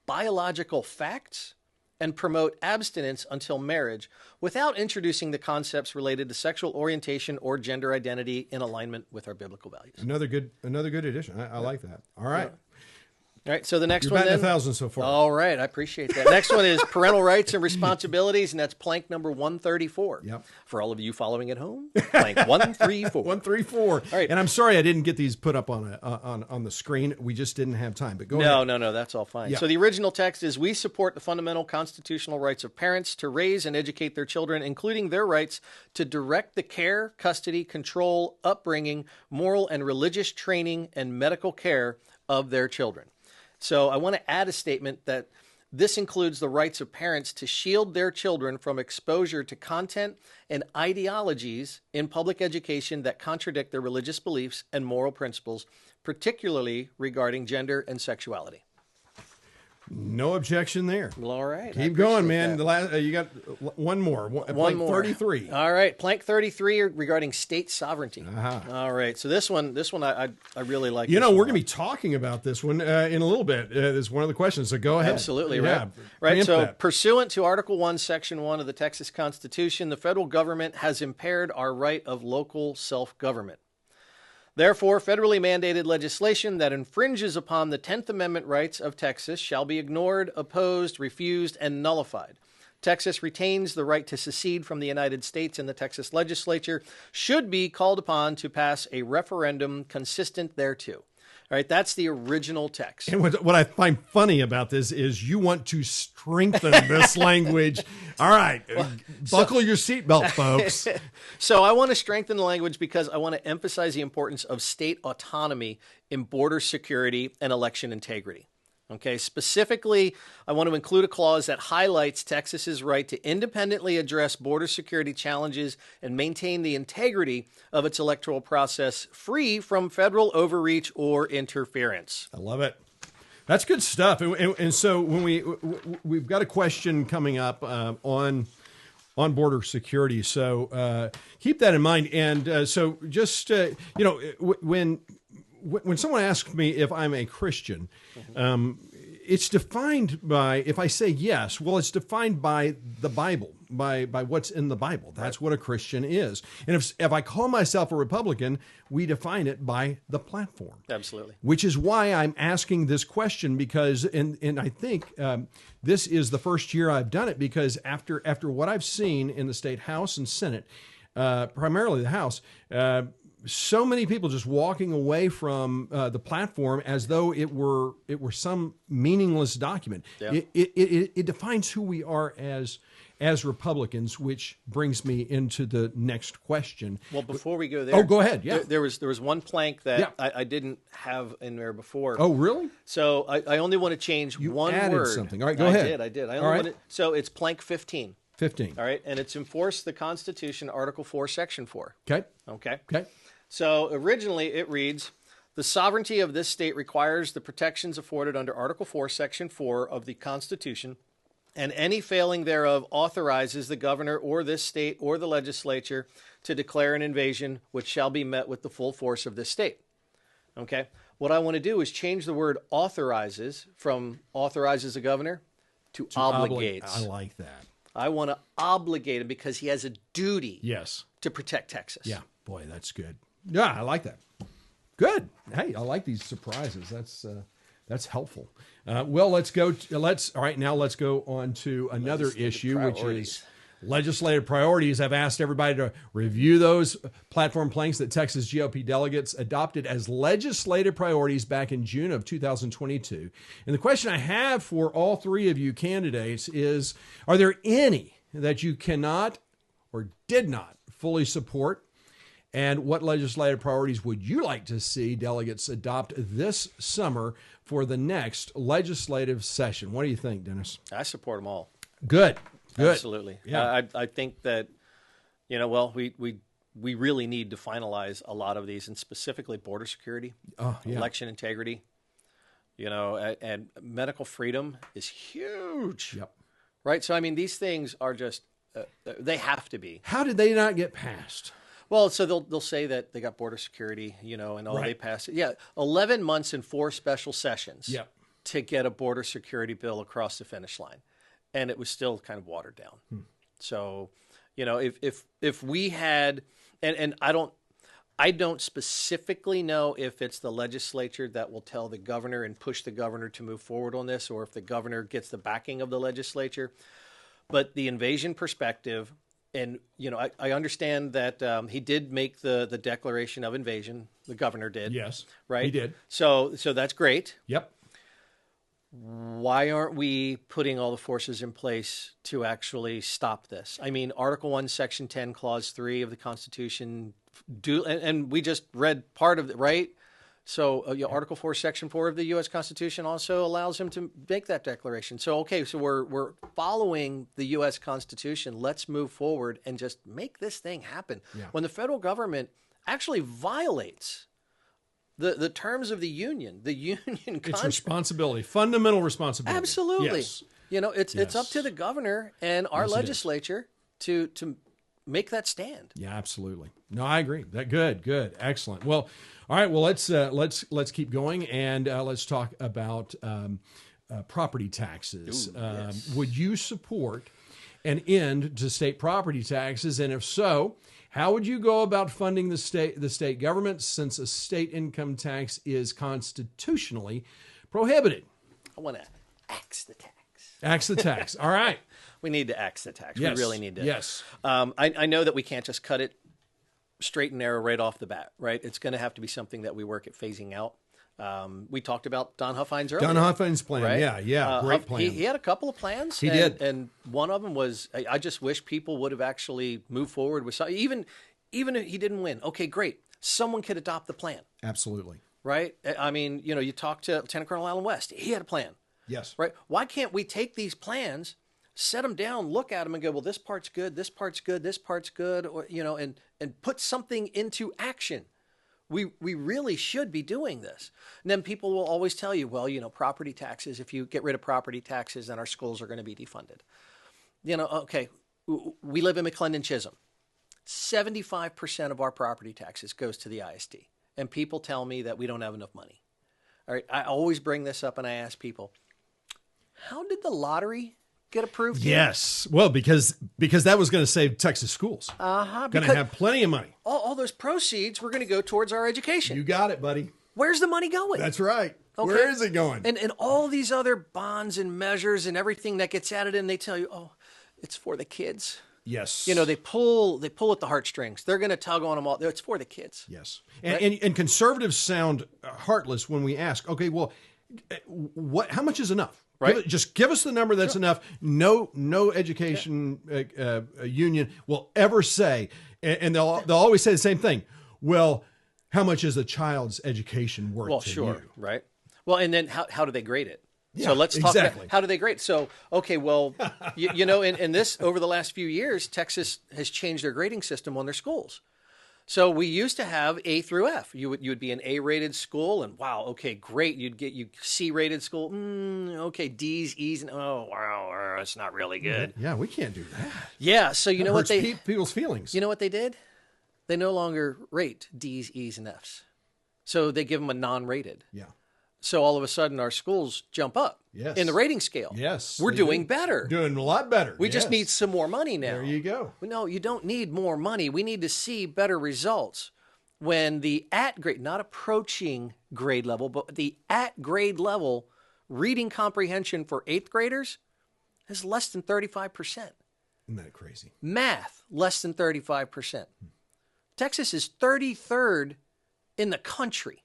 biological facts and promote abstinence until marriage without introducing the concepts related to sexual orientation or gender identity in alignment with our biblical values. Another good addition. I like that. All right. All right, so the next You're one batting then. 1,000 so far. All right, I appreciate that. Next one is parental rights and responsibilities, and that's plank number 134. Yep. For all of you following at home, plank 134. 134. All right. And I'm sorry I didn't get these put up on the screen. We just didn't have time. But go ahead. No, that's all fine. Yeah. So the original text is, we support the fundamental constitutional rights of parents to raise and educate their children, including their rights to direct the care, custody, control, upbringing, moral and religious training, and medical care of their children. So I want to add a statement that this includes the rights of parents to shield their children from exposure to content and ideologies in public education that contradict their religious beliefs and moral principles, particularly regarding gender and sexuality. No objection there. Well, all right. Keep going, man. The last, you got one more. One more. 33. All right. Plank 33 regarding state sovereignty. Uh-huh. All right. So this one I really like. You this know, one we're a lot. going to be talking about this one in a little bit. This is one of the questions, so go ahead. Absolutely, Yeah, right. Right. preempt So, that. pursuant to Article 1, Section 1 of the Texas Constitution, the federal government has impaired our right of local self-government. Therefore, federally mandated legislation that infringes upon the 10th Amendment rights of Texas shall be ignored, opposed, refused, and nullified. Texas retains the right to secede from the United States, and the Texas legislature should be called upon to pass a referendum consistent thereto. All right, that's the original text. And what I find funny about this is you want to strengthen this language. All right, buckle your seatbelt, folks. So I want to strengthen the language because I want to emphasize the importance of state autonomy in border security and election integrity. Okay, specifically, I want to include a clause that highlights Texas's right to independently address border security challenges and maintain the integrity of its electoral process free from federal overreach or interference. I love it. That's good stuff. And so when we've got a question coming up on border security, so keep that in mind. And so just when someone asks me if I'm a Christian, it's defined by, if I say yes, well, it's defined by the Bible, by what's in the Bible. That's what a Christian is. And if I call myself a Republican, we define it by the platform. Absolutely. Which is why I'm asking this question, because, and I think this is the first year I've done it, because after what I've seen in the state House and Senate, primarily the House, so many people just walking away from the platform as though it were some meaningless document. Yeah. It defines who we are as Republicans, which brings me into the next question. Well, before we go there, Oh, go ahead. Yeah. There was one plank that Yeah. I didn't have in there before. Oh, really? So I only want to change one added word. something. All right, go ahead. I did. I only All right. wanted, so it's plank 15. 15. All right, and it's enforce the Constitution, Article 4, Section 4. Okay. Okay. Okay. So originally it reads, the sovereignty of this state requires the protections afforded under Article 4, Section 4 of the Constitution, and any failing thereof authorizes the governor or this state or the legislature to declare an invasion which shall be met with the full force of this state. Okay? What I want to do is change the word authorizes from authorizes the governor to obligates. I like that. I want to obligate him because he has a duty Yes. to protect Texas. Yeah. Boy, that's good. Yeah, I like that. Good. Hey, I like these surprises. That's helpful. Well, let's go on to another issue, which is legislative priorities. I've asked everybody to review those platform planks that Texas GOP delegates adopted as legislative priorities back in June of 2022. And the question I have for all three of you candidates is, are there any that you cannot or did not fully support? And what legislative priorities would you like to see delegates adopt this summer for the next legislative session? What do you think, Dennis? I support them all. Good. Absolutely. Yeah. I think that, we really need to finalize a lot of these, and specifically border security, election integrity, and medical freedom is huge. Yep. Right? So, these things are just, they have to be. How did they not get passed? Well, so they'll say that they got border security, and they passed it. Yeah, 11 months and 4 special sessions Yep. to get a border security bill across the finish line, and it was still kind of watered down. So, if we had, and I I don't specifically know if it's the legislature that will tell the governor and push the governor to move forward on this, or if the governor gets the backing of the legislature. But the invasion perspective, and I understand that he did make the declaration of invasion. The governor did. Yes, right. He did. So that's great. Yep. Why aren't we putting all the forces in place to actually stop this? I mean, Article 1, Section 10, Clause 3 of the Constitution, and we just read part of it, right? So Article 4, Section 4 of the U.S. Constitution also allows him to make that declaration. So, okay, so we're following the U.S. Constitution. Let's move forward and just make this thing happen. Yeah. When the federal government actually violates the terms of the union It's contract. responsibility, fundamental responsibility. Absolutely. Yes. It's up to the governor and our legislature to make that stand. Yeah, absolutely. No, I agree. Good, excellent. Well, all right. Well, let's keep going, and let's talk about property taxes. Ooh, yes. Would you support an end to state property taxes, and if so, how would you go about funding the state government, since a state income tax is constitutionally prohibited? I want to axe the tax. Axe the tax. All right. We need to axe the tax. Yes. We really need to. Yes. I know that we can't just cut it straight and narrow right off the bat, right? It's going to have to be something that we work at phasing out. We talked about Don Huffines earlier. Don Huffines' plan. Right? Yeah. Great plan. He had a couple of plans. He did. And one of them was, I just wish people would have actually moved forward with something. Even if he didn't win, okay, great. Someone could adopt the plan. Absolutely. Right? I mean, you talk to Lieutenant Colonel Alan West. He had a plan. Yes. Right? Why can't we take these plans, set them down, look at them, and go, well, this part's good, this part's good, this part's good, or and put something into action. We really should be doing this. And then people will always tell you, well, property taxes. If you get rid of property taxes, then our schools are going to be defunded. Okay, we live in McClendon Chisholm. 75% of our property taxes goes to the ISD, and people tell me that we don't have enough money. All right, I always bring this up, and I ask people, how did the lottery get approved? Yes. Well, because that was going to save Texas schools. Going to have plenty of money. All those proceeds were going to go towards our education. You got it, buddy. Where's the money going? That's right. Okay. Where is it going? And all these other bonds and measures and everything that gets added in, they tell you, oh, it's for the kids. Yes. They pull at the heartstrings. They're going to tug on them all. It's for the kids. Yes. And conservatives sound heartless when we ask, okay, well, how much is enough? Right. Just give us the number that's enough. No education union will ever say, and they'll always say the same thing. Well, how much is a child's education worth to you? Right. Well, and then how do they grade it? Yeah, so let's talk exactly. about how do they grade? So, okay, well, in this, over the last few years, Texas has changed their grading system on their schools. So we used to have A through F. You would be an A-rated school, and wow, okay, great. You'd get C-rated school. Okay, D's, E's, and oh wow, it's not really good. Yeah, we can't do that. Yeah, so you know what they people's feelings. You know what they did? They no longer rate D's, E's, and F's. So they give them a non-rated. Yeah. So all of a sudden, our schools jump up in the rating scale. Yes. We're doing better. Doing a lot better. We just need some more money now. There you go. No, you don't need more money. We need to see better results. When the at grade, not approaching grade level, but the at grade level reading comprehension for 8th graders is less than 35%. Isn't that crazy? Math, less than 35%. Texas is 33rd in the country.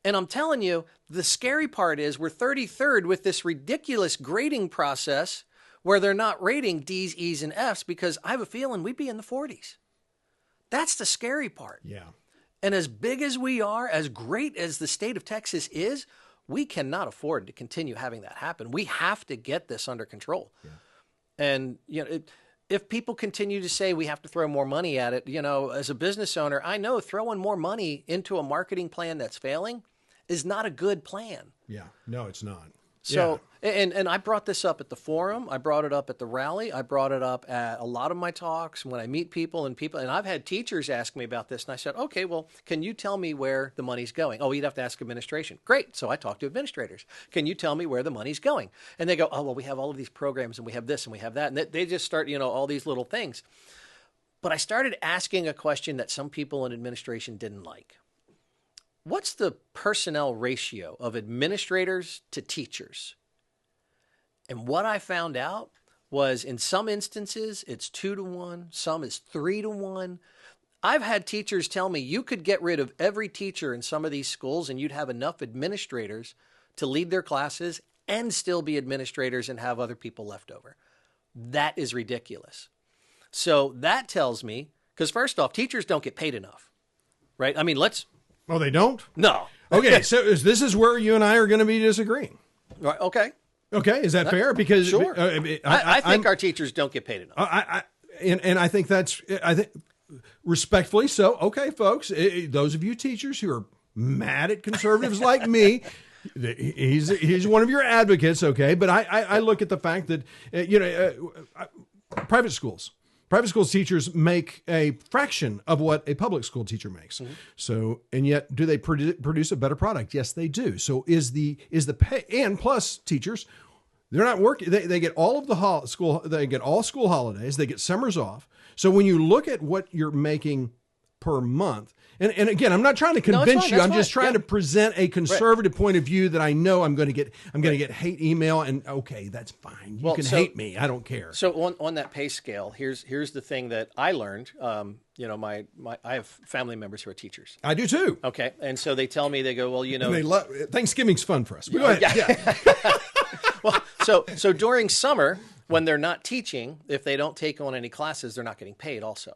And I'm telling you, the scary part is we're 33rd with this ridiculous grading process where they're not rating D's, E's, and F's, because I have a feeling we'd be in the 40s. That's the scary part. Yeah. And as big as we are, as great as the state of Texas is, we cannot afford to continue having that happen. We have to get this under control. Yeah. And, if people continue to say we have to throw more money at it, as a business owner, I know throwing more money into a marketing plan that's failing is not a good plan. Yeah. No, it's not. So, and I brought this up at the forum. I brought it up at the rally. I brought it up at a lot of my talks when I meet people, and I've had teachers ask me about this, and I said, okay, well, can you tell me where the money's going? Oh, you'd have to ask administration. Great. So I talked to administrators. Can you tell me where the money's going? And they go, oh, well, we have all of these programs, and we have this, and we have that. And they just start, all these little things. But I started asking a question that some people in administration didn't like. What's the personnel ratio of administrators to teachers? And what I found out was in some instances, it's 2-to-1, some is 3-to-1. I've had teachers tell me you could get rid of every teacher in some of these schools and you'd have enough administrators to lead their classes and still be administrators and have other people left over. That is ridiculous. So that tells me, because first off, teachers don't get paid enough, right? I mean, Oh, they don't? No. Okay, so this is where you and I are going to be disagreeing. Right, okay. Okay, is that fair? Because sure. I think our teachers don't get paid enough. And I think I think respectfully so. Okay, folks, those of you teachers who are mad at conservatives like me, he's one of your advocates. Okay, but I look at the fact that private schools teachers make a fraction of what a public school teacher makes. Mm-hmm. So, and yet, do they produce a better product? Yes, they do. So, is the pay, and plus teachers, they're not working. They get all of the school. They get all school holidays. They get summers off. So, when you look at what you're making per month, and again, I'm not trying to convince you. I'm just trying to present a conservative point of view that I know I'm going to get hate email, and okay, that's fine. You can hate me. I don't care. So on that pay scale, here's the thing that I learned. I have family members who are teachers. I do too. Okay, and so they tell me, they go, well, they love Thanksgiving's fun for us. Go ahead. Yeah. Well, so during summer when they're not teaching, if they don't take on any classes, they're not getting paid also.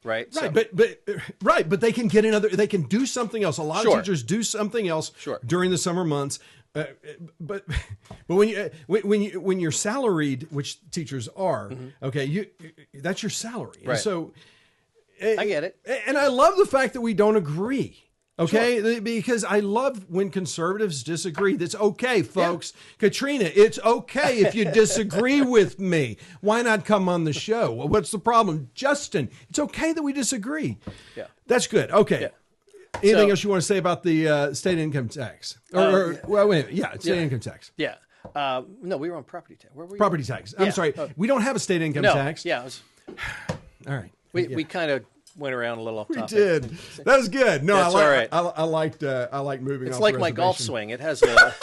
Right. But they can get another. They can do something else. A lot of teachers do something else during the summer months. But when you're salaried, which teachers are, okay, that's your salary. Right. And so I get it, and I love the fact that we don't agree. Okay, because I love when conservatives disagree. That's okay, folks. Yeah. Katrina, it's okay if you disagree with me. Why not come on the show? What's the problem? Justin, it's okay that we disagree. Yeah. That's good. Okay. Yeah. Anything else you want to say about the state income tax? State income tax. Yeah. No, we were on property tax. Where were we? Property tax. I'm sorry. We don't have a state income tax. Yeah. All right. We kind of went around a little off topic. We did. That was good. No, that's all right. I like moving. It's off like the my golf swing. It has a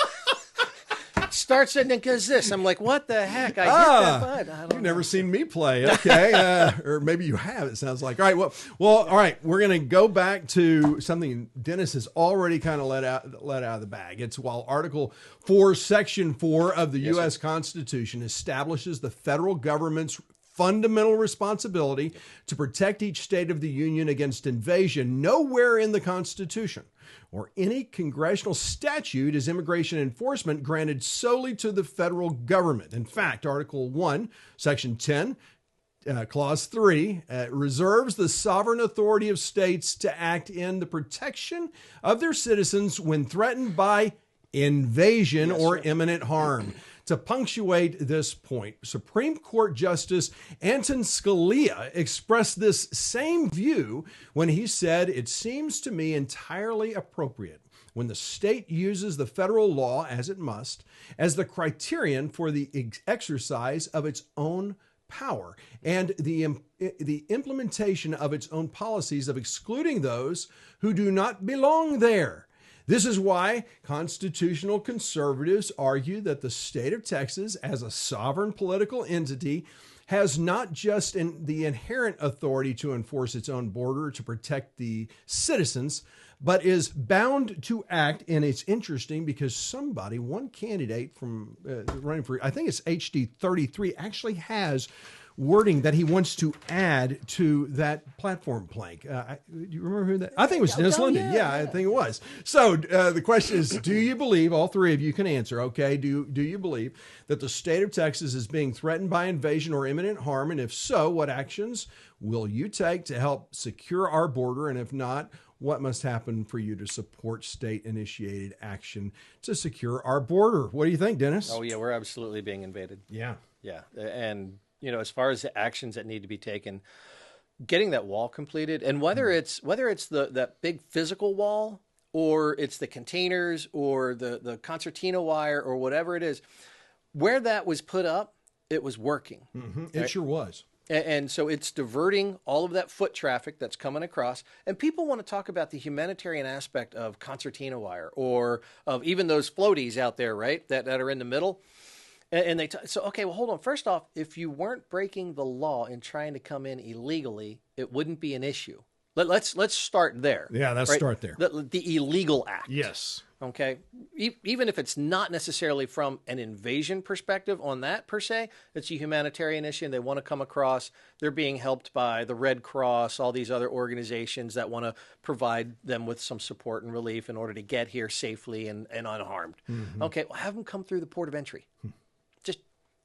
starts and then goes this. I'm like, what the heck? I hit that bud. You've never seen me play, okay? Or maybe you have. It sounds like. All right. Well. All right. We're going to go back to something Dennis has already kind of let out of the bag. It's while Article 4, Section 4 of the U.S. Constitution establishes the federal government's fundamental responsibility to protect each state of the union against invasion. Nowhere in the Constitution or any congressional statute is immigration enforcement granted solely to the federal government. In fact, Article 1, Section 10, Clause 3 reserves the sovereign authority of states to act in the protection of their citizens when threatened by invasion or imminent harm. To punctuate this point, Supreme Court Justice Anton Scalia expressed this same view when he said, "It seems to me entirely appropriate when the state uses the federal law, as it must, as the criterion for the exercise of its own power and the implementation of its own policies of excluding those who do not belong there." This is why constitutional conservatives argue that the state of Texas, as a sovereign political entity, has not just the inherent authority to enforce its own border to protect the citizens, but is bound to act. And it's interesting because one candidate from running for, I think it's HD 33, actually has wording that he wants to add to that platform plank. Do you remember who that? I think it was Dennis Linden. Yeah, I think it was. So the question is, do you believe, all three of you can answer, okay, do you believe that the state of Texas is being threatened by invasion or imminent harm? And if so, what actions will you take to help secure our border? And if not, what must happen for you to support state-initiated action to secure our border? What do you think, Dennis? Oh, yeah, we're absolutely being invaded. Yeah. Yeah, and as far as the actions that need to be taken, getting that wall completed, and whether it's that big physical wall or it's the containers or the concertina wire or whatever it is, where that was put up, it was working. Mm-hmm. It sure was. And so it's diverting all of that foot traffic that's coming across. And people want to talk about the humanitarian aspect of concertina wire or of even those floaties out there, right, that are in the middle. And so, okay, well, hold on. First off, if you weren't breaking the law and trying to come in illegally, it wouldn't be an issue. Let's start there. Yeah, let's start there. The illegal act. Yes. Okay. Even if it's not necessarily from an invasion perspective on that per se, it's a humanitarian issue and they want to come across. They're being helped by the Red Cross, all these other organizations that want to provide them with some support and relief in order to get here safely and unharmed. Mm-hmm. Okay. Well, have them come through the port of entry. Just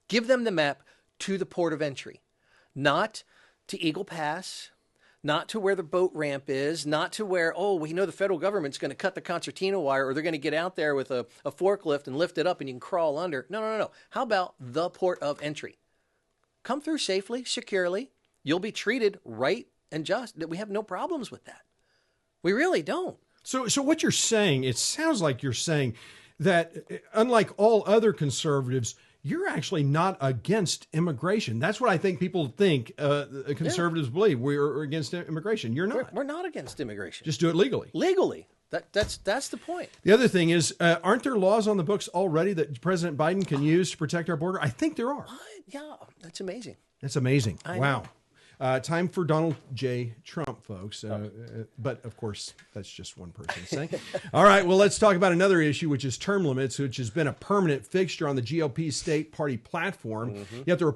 give them the map to the port of entry, not to Eagle Pass, not to where the boat ramp is, not to where, we know the federal government's going to cut the concertina wire or they're going to get out there with a forklift and lift it up and you can crawl under. No. How about the port of entry? Come through safely, securely. You'll be treated right and just. We have no problems with that. We really don't. So what you're saying, it sounds like you're saying that unlike all other conservatives, you're actually not against immigration. That's what I think people think. Conservatives believe we're against immigration. You're not. We're not against immigration. Just do it legally. Legally. That's the point. The other thing is, aren't there laws on the books already that President Biden can use to protect our border? I think there are. What? Yeah, that's amazing. That's amazing. I wow. know. Time for Donald J. Trump, folks. But, of course, that's just one person saying. All right, well, let's talk about another issue, which is term limits, which has been a permanent fixture on the GOP state party platform. Mm-hmm. Yet the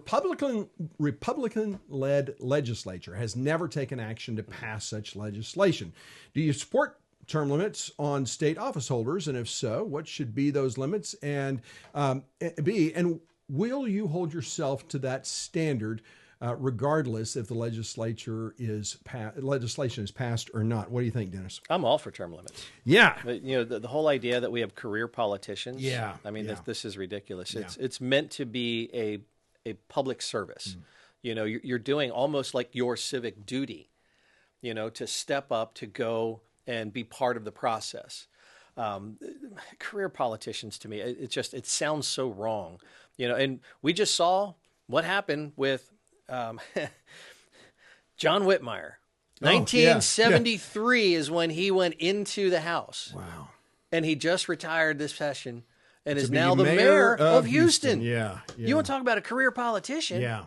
Republican-led legislature has never taken action to pass such legislation. Do you support term limits on state office holders? And if so, what should be those limits? And and will you hold yourself to that standard regardless if the legislation is passed or not? What do you think, Dennis? I'm all for term limits. Yeah. The whole idea that we have career politicians. Yeah. I mean, this is ridiculous. Yeah. It's meant to be a public service. You're doing almost like your civic duty, to step up, to go and be part of the process. Career politicians, to me, it sounds so wrong, and we just saw what happened with John Whitmire. 1973 is when he went into the House. Wow. And he just retired this session and is now the mayor of Houston. Yeah. You want to talk about a career politician? Yeah.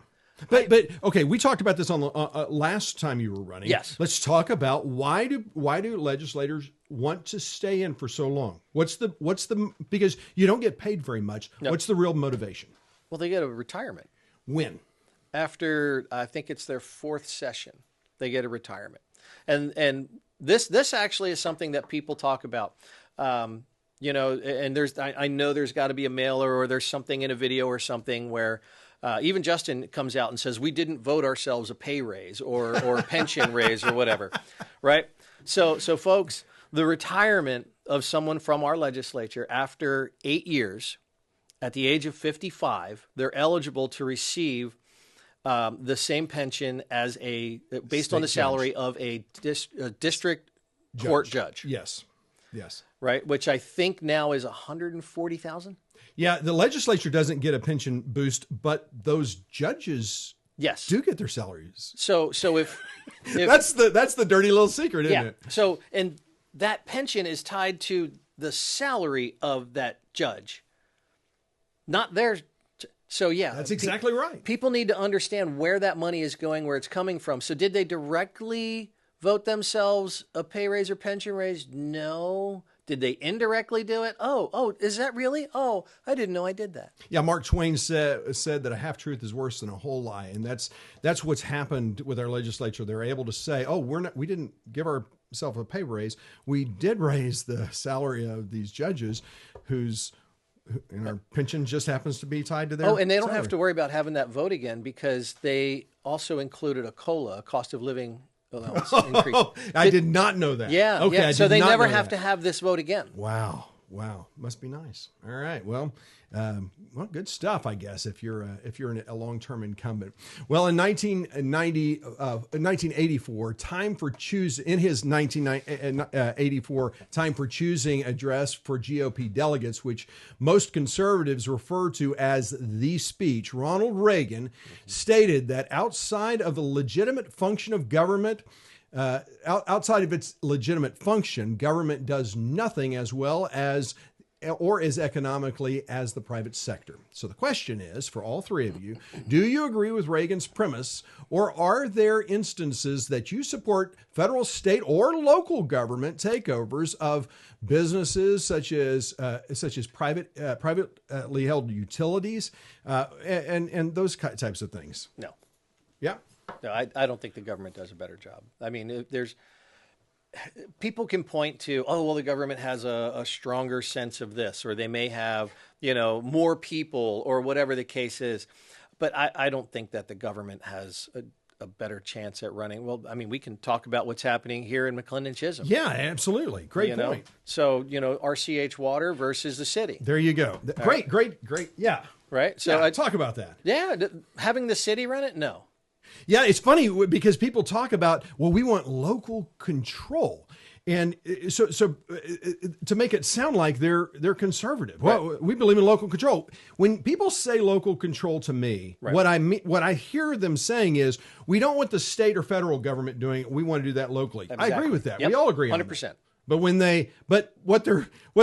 But okay, we talked about this on the last time you were running. Yes. Let's talk about why do legislators want to stay in for so long? What's the because you don't get paid very much. No. What's the real motivation? Well, they get a retirement. When? After I think it's their fourth session, they get a retirement, and this actually is something that people talk about, and I know there's got to be a mailer or there's something in a video or something where even Justin comes out and says we didn't vote ourselves a pay raise or a pension raise or whatever, right? So folks, the retirement of someone from our legislature after 8 years, at the age of 55, they're eligible to receive the same pension as based on the salary of a district court judge. Yes. Right, which I think now is $140,000. Yeah, the legislature doesn't get a pension boost, but those judges do get their salaries. So if that's the dirty little secret, isn't it? So and that pension is tied to the salary of that judge, not theirs. So, yeah. That's exactly right. People need to understand where that money is going, where it's coming from. So did they directly vote themselves a pay raise or pension raise? No. Did they indirectly do it? Oh, is that really? Oh, I didn't know I did that. Yeah, Mark Twain said that a half-truth is worse than a whole lie. And that's what's happened with our legislature. They're able to say, we didn't give ourselves a pay raise. We did raise the salary of these judges and our pension just happens to be tied to their and they don't salary. have to worry about having that vote again because they also included a COLA, a cost of living allowance increase. I did not know that. Yeah. Okay. So they never have to have this vote again. Wow. Wow, must be nice. All right, well, good stuff, I guess. If you're a long-term incumbent. Well, in 1984, time for choose in his 1984 time for choosing address for GOP delegates, which most conservatives refer to as the speech, Ronald Reagan stated that outside of the legitimate function of government. Outside of its legitimate function, government does nothing as well as or as economically as the private sector. So the question is, for all three of you, do you agree with Reagan's premise, or are there instances that you support federal, state, or local government takeovers of businesses such as privately held utilities and those types of things? No. Yeah. No, I don't think the government does a better job. I mean, people can point to, oh, well, the government has a stronger sense of this, or they may have, more people, or whatever the case is. But I don't think that the government has a better chance at running. Well, I mean, we can talk about what's happening here in McClendon Chisholm. Yeah, absolutely. Great point. So, RCH Water versus the city. There you go. Great. Yeah. Right. So talk about that. Yeah. Having the city run it? No. Yeah, it's funny because people talk about, well, we want local control. And so to make it sound like they're conservative. Right. Well, we believe in local control. When people say local control to me, right. what I hear them saying is, we don't want the state or federal government doing it. We want to do that locally. Exactly. I agree with that. Yep. We all agree on 100%. that. But what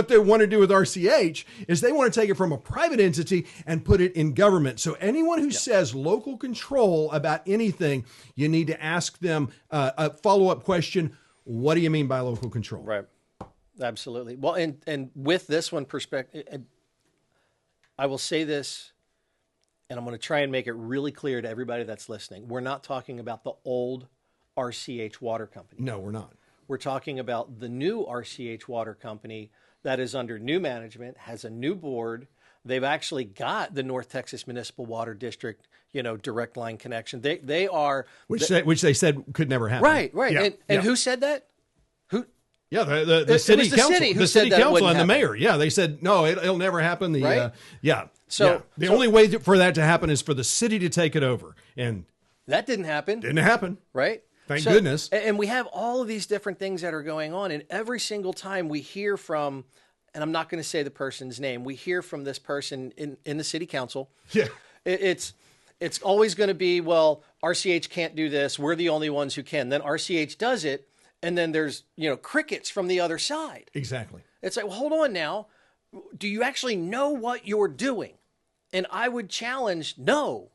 they want to do with RCH is they want to take it from a private entity and put it in government. So anyone who says local control about anything, you need to ask them a follow-up question. What do you mean by local control? Right. Absolutely. Well, and with this one perspective, I will say this, and I'm going to try and make it really clear to everybody that's listening. We're not talking about the old RCH Water Company. No, we're not. We're talking about the new RCH Water Company that is under new management, has a new board. They've actually got the North Texas Municipal Water District, direct line connection. They are which they said could never happen. Right. Yeah. And who said that? Who? Yeah, the city council, the city council, and the mayor. Yeah, they said no, it'll never happen. Right? So the only way for that to happen is for the city to take it over, and that didn't happen. Didn't happen. Right. Thank goodness. And we have all of these different things that are going on. And every single time we hear from, and I'm not going to say the person's name, we hear from this person in the city council. Yeah. It's always going to be, well, RCH can't do this. We're the only ones who can. Then RCH does it. And then there's, crickets from the other side. Exactly. It's like, well, hold on now. Do you actually know what you're doing? And I would challenge, no,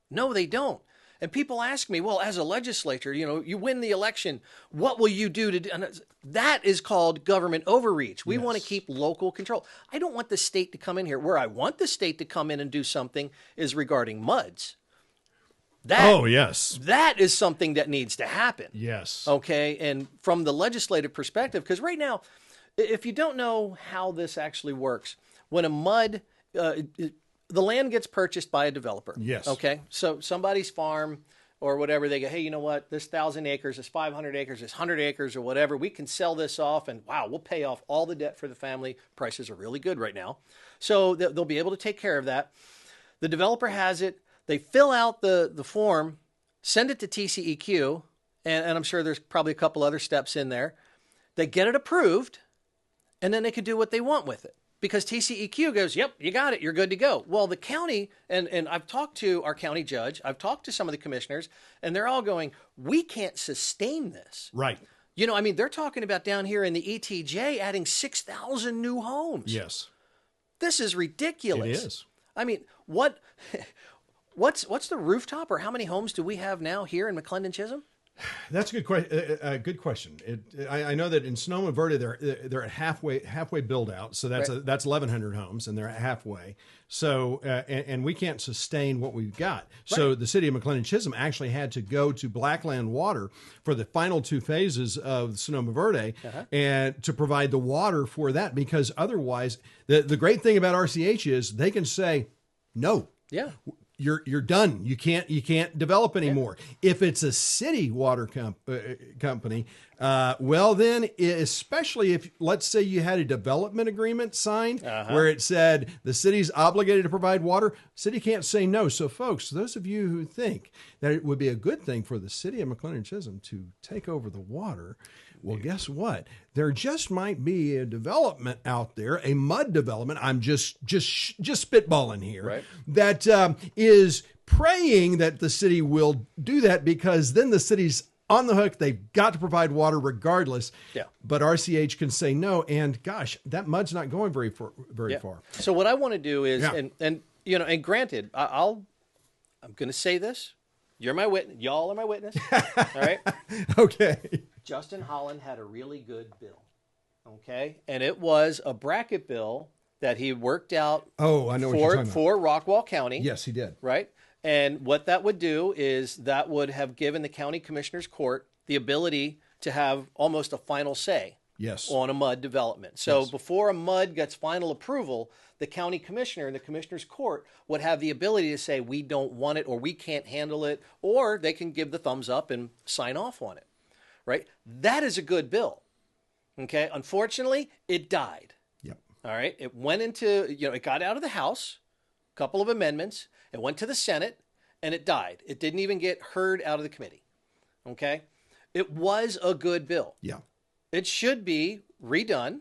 they don't. And people ask me, well, as a legislator, you win the election. What will you do to do? And that is called government overreach. We want to keep local control. I don't want the state to come in here. Where I want the state to come in and do something is regarding MUDs. Yes. That is something that needs to happen. Yes. Okay. And from the legislative perspective, because right now, if you don't know how this actually works, when a MUD, the land gets purchased by a developer. Yes. Okay. So somebody's farm or whatever, they go, hey, you know what? This 1,000 acres, this 500 acres, this 100 acres or whatever, we can sell this off and wow, we'll pay off all the debt for the family. Prices are really good right now. So they'll be able to take care of that. The developer has it. They fill out the form, send it to TCEQ, and I'm sure there's probably a couple other steps in there. They get it approved, and then they can do what they want with it. Because TCEQ goes, yep, you got it. You're good to go. Well, the county, and I've talked to our county judge, I've talked to some of the commissioners, and they're all going, we can't sustain this. Right. They're talking about down here in the ETJ adding 6,000 new homes. Yes. This is ridiculous. It is. What's the rooftop, or how many homes do we have now here in McClendon Chisholm? That's a good question. I know that in Sonoma Verde they're at halfway build out, so that's 1,100 homes, and they're at halfway. So and we can't sustain what we've got. Right. So the city of McClendon Chisholm actually had to go to Blackland Water for the final two phases of Sonoma Verde, and to provide the water for that, because otherwise the great thing about RCH is they can say no. Yeah. you're done. You can't develop anymore. If it's a city water company, well then, especially if, let's say you had a development agreement signed where it said the city's obligated to provide water, city can't say no. So folks, those of you who think that it would be a good thing for the city of McLennan Chisholm to take over the water, well, guess what? There just might be a development out there, a mud development. I'm just spitballing here. Right. That is praying that the city will do that, because then the city's on the hook. They've got to provide water regardless. Yeah. But RCH can say no, and gosh, that mud's not going very far. So what I want to do is, Yeah. and granted, I'm going to say this. You're my witness. Y'all are my witness. All right. Okay. Justin Holland had a really good bill. Okay. And it was a bracket bill that he worked out Oh, I know what you're talking about. for Rockwall County. Yes, he did. Right. And what that would do is that would have given the county commissioner's court the ability to have almost a final say Yes. on a MUD development. So Yes. before a MUD gets final approval, the county commissioner and the commissioner's court would have the ability to say, we don't want it, or we can't handle it, or they can give the thumbs up and sign off on it, right? That is a good bill. Okay. Unfortunately, it died. Yep. All right. It went into, it got out of the House, a couple of amendments, it went to the Senate, and it died. It didn't even get heard out of the committee. Okay. It was a good bill. Yeah. It should be redone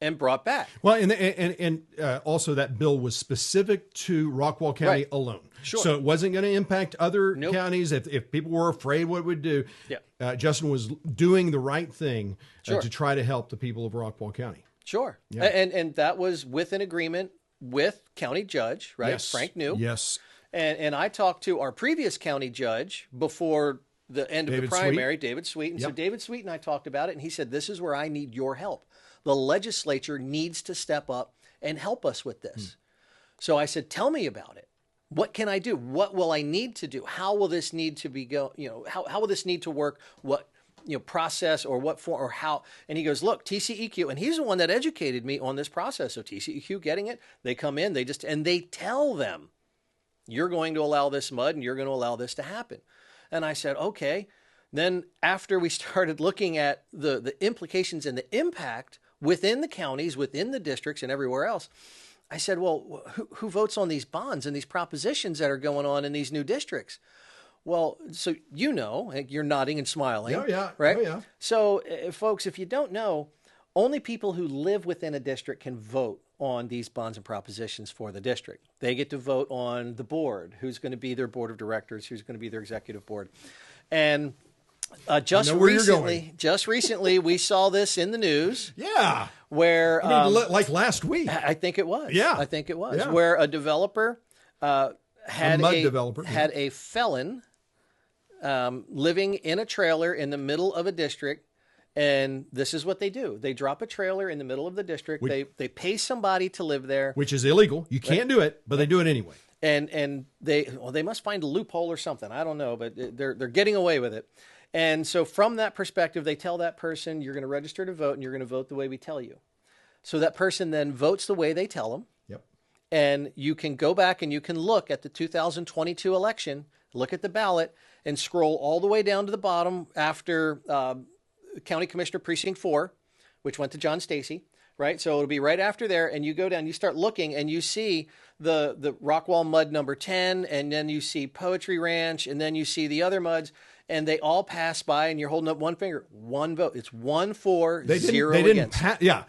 and brought back. Well, and also that bill was specific to Rockwall County Right. alone. Sure. So it wasn't going to impact other Nope. counties if people were afraid what it would do. Yeah. Justin was doing the right thing Sure. to try to help the people of Rockwall County. Sure. Yeah. And that was with an agreement with county judge, right? Yes. Frank New. Yes. And I talked to our previous county judge before the end of David the primary, David Sweet. And so Yep. David Sweet and I talked about it, and he said, this is where I need your help. The legislature needs to step up and help us with this. So I said, tell me about it. What can I do? What will I need to do? How will this need to be how will this need to work? What process or what form or how? And he goes, look, TCEQ, and he's the one that educated me on this process. So TCEQ getting it, they come in, they tell them, you're going to allow this MUD and you're going to allow this to happen. And I said, okay. Then after we started looking at the implications and the impact within the counties, within the districts and everywhere else, I said, well, who votes on these bonds and these propositions that are going on in these new districts? Well, so you're nodding and smiling. Oh, yeah. Right? Oh, yeah. So, folks, if you don't know, only people who live within a district can vote on these bonds and propositions for the district. They get to vote on the board, who's going to be their board of directors, who's going to be their executive board. And just recently, we saw this in the news. Yeah. Where like last week. I think it was. Yeah. I think it was. Yeah. Where a developer had a felon living in a trailer in the middle of a district. And this is what they do. They drop a trailer in the middle of the district. They pay somebody to live there. Which is illegal. You can't do it, but they do it anyway. And they must find a loophole or something. I don't know, but they're getting away with it. And so from that perspective, they tell that person, you're going to register to vote and you're going to vote the way we tell you. So that person then votes the way they tell them. Yep. And you can go back and you can look at the 2022 election, look at the ballot, and scroll all the way down to the bottom after County Commissioner Precinct 4, which went to John Stacy, right? So it'll be right after there, and you go down, you start looking, and you see the Rockwall MUD number 10, and then you see Poetry Ranch, and then you see the other MUDs, and they all pass by, and you're holding up one finger, one vote. It's 1-4-0 against.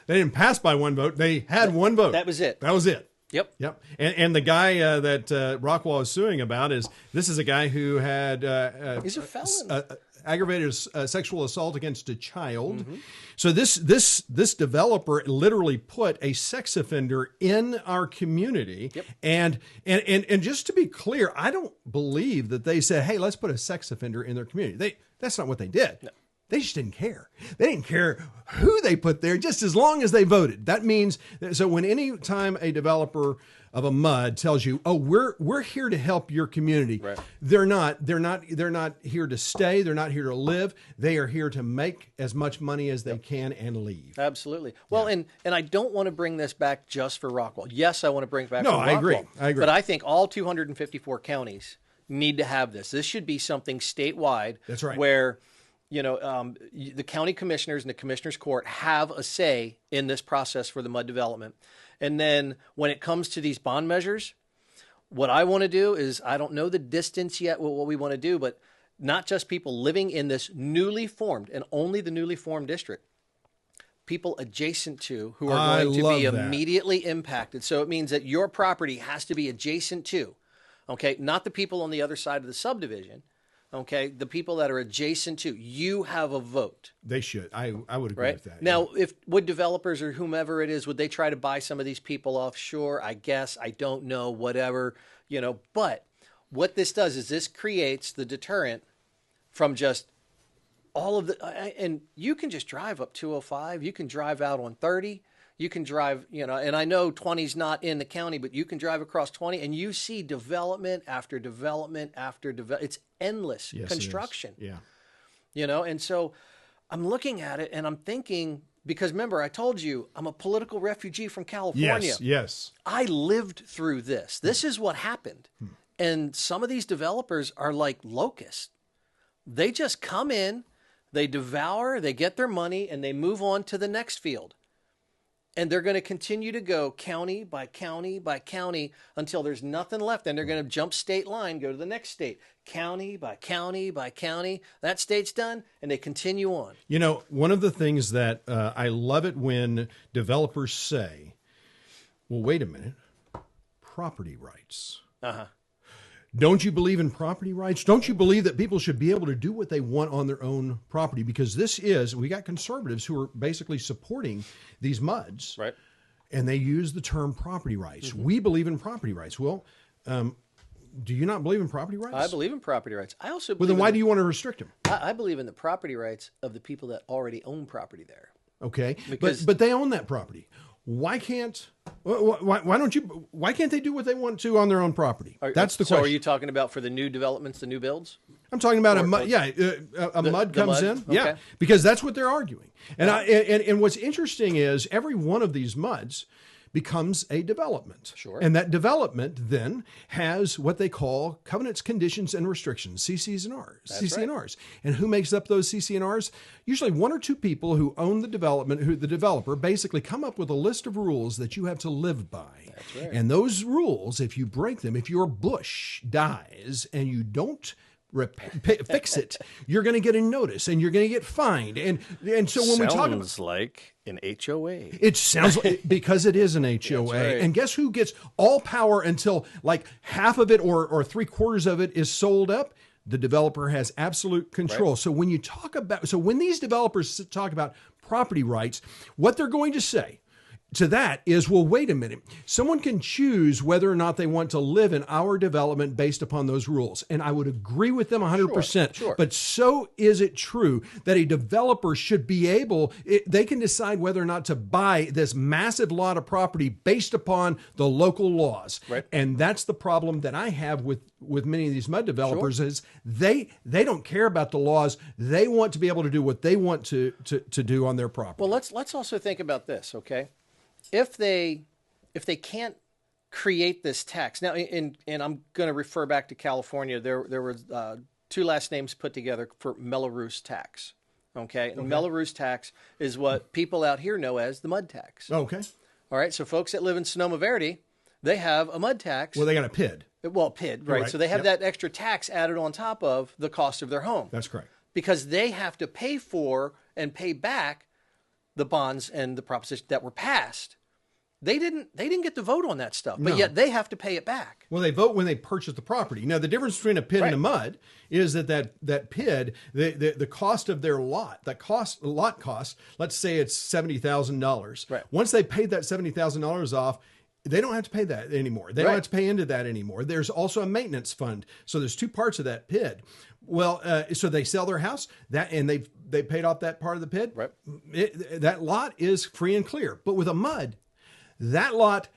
They didn't pass by one vote. They had one vote. That was it. That was it. Yep. Yep. And the guy that Rockwall is suing about this is a guy who had he's a felon. Aggravated sexual assault against a child. Mm-hmm. So this developer literally put a sex offender in our community. Yep. And just to be clear, I don't believe that they said, "Hey, let's put a sex offender in their community." That's not what they did. No. They just didn't care. They didn't care who they put there, just as long as they voted. That means, so when any time a developer of a MUD tells you, "Oh, we're here to help your community," Right. they're not here to stay. They're not here to live. They are here to make as much money as they can and leave. Absolutely. Well, and I don't want to bring this back just for Rockwall. Yes, I want to bring it back for Rockwall. I agree. But I think all 254 counties need to have this. This should be something statewide. That's right. Where, the county commissioners and the commissioners court have a say in this process for the MUD development. And then when it comes to these bond measures, what I want to do is, I don't know the distance yet, what we want to do, but not just people living in this newly formed and only the newly formed district, people adjacent to who are going to be immediately impacted. So it means that your property has to be adjacent to, okay, not the people on the other side of the subdivision. Okay, the people that are adjacent to, you have a vote. They should. I would agree with that. Now, would developers or whomever it is, would they try to buy some of these people off? Sure, I guess. I don't know, whatever, But what this does is this creates the deterrent from just all of the, and you can just drive up 205. You can drive out on 30. You can drive, and I know 20's not in the county, but you can drive across 20 and you see development after development after development. It's endless construction. Yeah. And so I'm looking at it and I'm thinking, because remember, I told you I'm a political refugee from California. Yes. I lived through this. This is what happened. And some of these developers are like locusts. They just come in, they devour, they get their money, and they move on to the next field. And they're going to continue to go county by county by county until there's nothing left. And they're going to jump state line, go to the next state, county by county by county. That state's done, and they continue on. One of the things that I love it when developers say, well, wait a minute, property rights. Uh-huh. Don't you believe in property rights? Don't you believe that people should be able to do what they want on their own property? Because we got conservatives who are basically supporting these MUDs. Right. And they use the term property rights. We believe in property rights. Well, do you not believe in property rights? I believe in property rights. I also believe Well, then why do you want to restrict them? I believe in the property rights of the people that already own property there. Okay. Because, but they own that property. Why can't they do what they want to on their own property? That's the question. So are you talking about for the new developments, the new builds? I'm talking about a MUD comes in. Okay. Yeah, because that's what they're arguing. And and what's interesting is every one of these MUDs becomes a development. Sure. And that development then has what they call covenants, conditions, and restrictions, CC&Rs. And who makes up those CC&Rs? Usually one or two people who own the development, who the developer basically come up with a list of rules that you have to live by. That's right. And those rules, if you break them, if your bush dies and you don't fix it, you're going to get a notice and you're going to get fined. And so when we talk about like an HOA, it sounds like, because it is an HOA. Right. And guess who gets all power until like half of it or 3/4 of it is sold up? The developer has absolute control. Right. So when these developers talk about property rights, what they're going to say to that is, well, wait a minute. Someone can choose whether or not they want to live in our development based upon those rules. And I would agree with them 100%. Sure. But so is it true that a developer should be they can decide whether or not to buy this massive lot of property based upon the local laws. Right. And that's the problem that I have with many of these MUD developers is they don't care about the laws. They want to be able to do what they want to do on their property. Well, let's also think about this, okay? If they can't create this tax now, and I'm going to refer back to California, there were two last names put together for Mello-Roos tax. Okay, and Mello-Roos tax is what people out here know as the MUD tax. Okay, all right. So folks that live in Sonoma Verde, they have a MUD tax. Well, they got a PID. Well, PID, right? So they have that extra tax added on top of the cost of their home. That's correct. Because they have to pay for and pay back the bonds and the proposition that were passed. They didn't get to vote on that stuff, but yet they have to pay it back. Well, they vote when they purchase the property. Now, the difference between a PID and a MUD is that PID, the cost of their lot, lot cost, let's say it's $70,000. Right. Once they paid that $70,000 off, they don't have to pay that anymore. They don't have to pay into that anymore. There's also a maintenance fund. So there's two parts of that PID. Well, so they sell their house and they paid off that part of the PID. Right. That lot is free and clear. But with a MUD, that lot,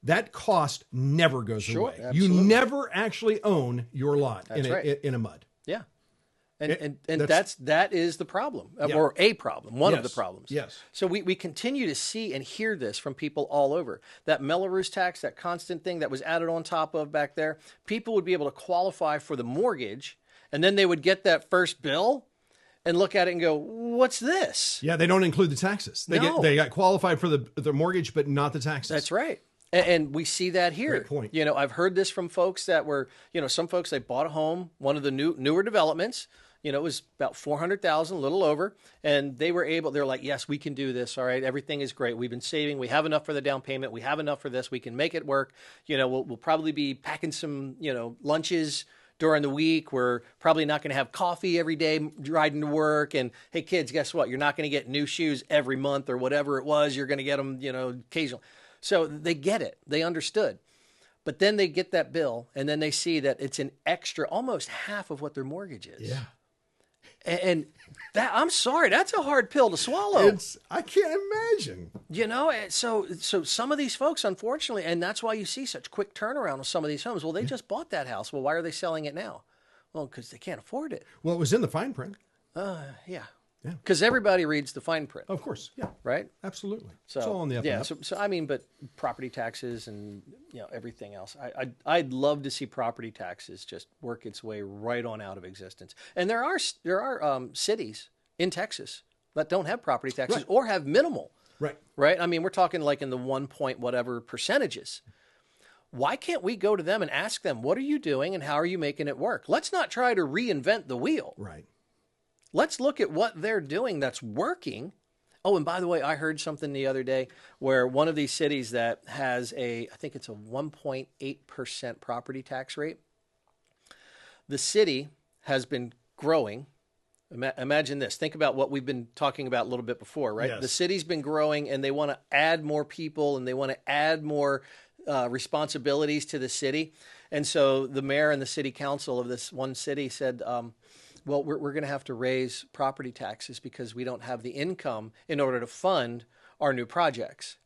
that cost never goes away. Absolutely. You never actually own your lot in a MUD. Yeah. And that is the problem, or a problem, one of the problems. Yes. So we continue to see and hear this from people all over. That Melrose tax, that constant thing that was added on top of back there, people would be able to qualify for the mortgage, and then they would get that first bill and look at it and go, what's this? Yeah, they don't include the taxes. They got qualified for the mortgage, but not the taxes. That's right. And we see that here. Great point. You know, I've heard this from folks that were, some folks, they bought a home, one of the newer developments. It was about 400,000, a little over, and they're like, yes, we can do this. All right, everything is great. We've been saving. We have enough for the down payment. We have enough for this. We can make it work. We'll probably be packing some, lunches during the week. We're probably not going to have coffee every day riding to work. And hey, kids, guess what? You're not going to get new shoes every month or whatever it was. You're going to get them, occasionally. So they get it. They understood. But then they get that bill, and then they see that it's an extra, almost half of what their mortgage is. Yeah. And that, I'm sorry, that's a hard pill to swallow. I can't imagine. So some of these folks, unfortunately, and that's why you see such quick turnaround on some of these homes. Well, they just bought that house. Well, why are they selling it now? Well, because they can't afford it. Well, it was in the fine print. Yeah. Because everybody reads the fine print. Of course, yeah. Right? Absolutely. So, it's all on the up and up. So I mean, but property taxes and everything else. I'd love to see property taxes just work its way right on out of existence. And there are cities in Texas that don't have property taxes or have minimal. Right. Right? I mean, we're talking like in the 1 point whatever percentages. Why can't we go to them and ask them, what are you doing and how are you making it work? Let's not try to reinvent the wheel. Right. Let's look at what they're doing that's working. Oh, and by the way, I heard something the other day where one of these cities that has I think it's a 1.8% property tax rate. The city has been growing. Imagine this. Think about what we've been talking about a little bit before, right? Yes. The city's been growing and they want to add more people and they want to add more responsibilities to the city. And so the mayor and the city council of this one city said, well, we're going to have to raise property taxes because we don't have the income in order to fund our new projects.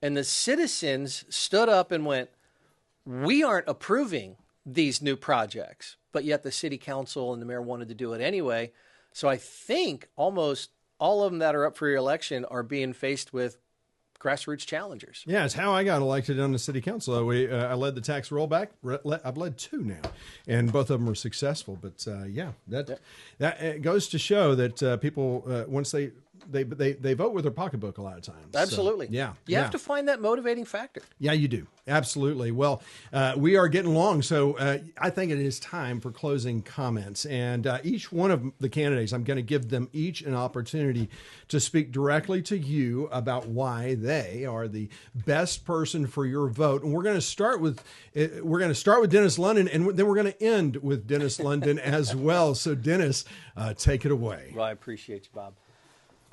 And the citizens stood up and went, we aren't approving these new projects, but yet the city council and the mayor wanted to do it anyway. So I think almost all of them that are up for re-election are being faced with grassroots challengers. Yeah, it's how I got elected on the city council. I led the tax rollback. I've led two now, and both of them were successful. But that goes to show that people once they vote with their pocketbook a lot of times. Absolutely. So, you have to find that motivating factor. Yeah, you do. Absolutely. Well, we are getting long, so I think it is time for closing comments. And each one of the candidates, I'm going to give them each an opportunity to speak directly to you about why they are the best person for your vote. And we're going to start with Dennis London, and then we're going to end with Dennis London as well. So, Dennis, take it away. Well, I appreciate you, Bob.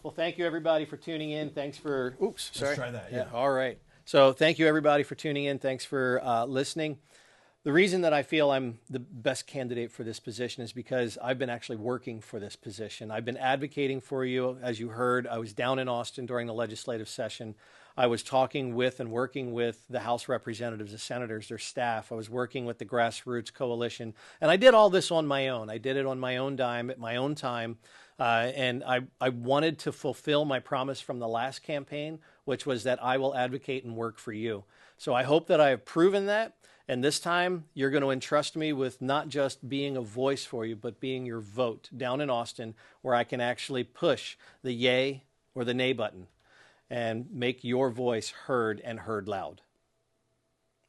Well, thank you, everybody, for tuning in. Thanks for... Oops, sorry. Let's try that, yeah. All right. So thank you, everybody, for tuning in. Thanks for listening. The reason that I feel I'm the best candidate for this position is because I've been actually working for this position. I've been advocating for you. As you heard, I was down in Austin during the legislative session. I was talking with and working with the House representatives, the senators, their staff. I was working with the Grassroots Coalition. And I did all this on my own. I did it on my own dime, at my own time. And I wanted to fulfill my promise from the last campaign, which was that I will advocate and work for you. So I hope that I have proven that. And this time, you're going to entrust me with not just being a voice for you, but being your vote down in Austin, where I can actually push the yay or the nay button and make your voice heard and heard loud.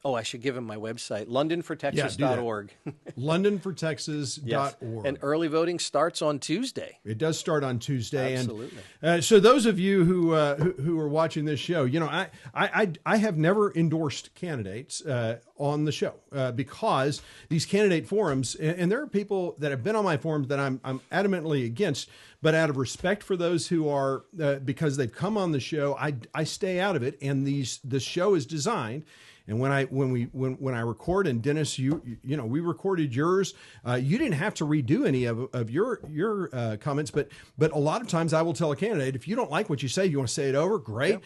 Oh, I should give him my website, londonfortexas.org. londonfortexas.org. Yes. And early voting starts on Tuesday. It does start on Tuesday. Absolutely. And so those of you who are watching this show, I have never endorsed candidates on the show because these candidate forums, and there are people that have been on my forums that I'm adamantly against, but out of respect for those who are, because they've come on the show, I stay out of it. And this show is designed And when I record, and Dennis, we recorded yours. You didn't have to redo any of your comments, but a lot of times I will tell a candidate, if you don't like what you say, you want to say it over, great.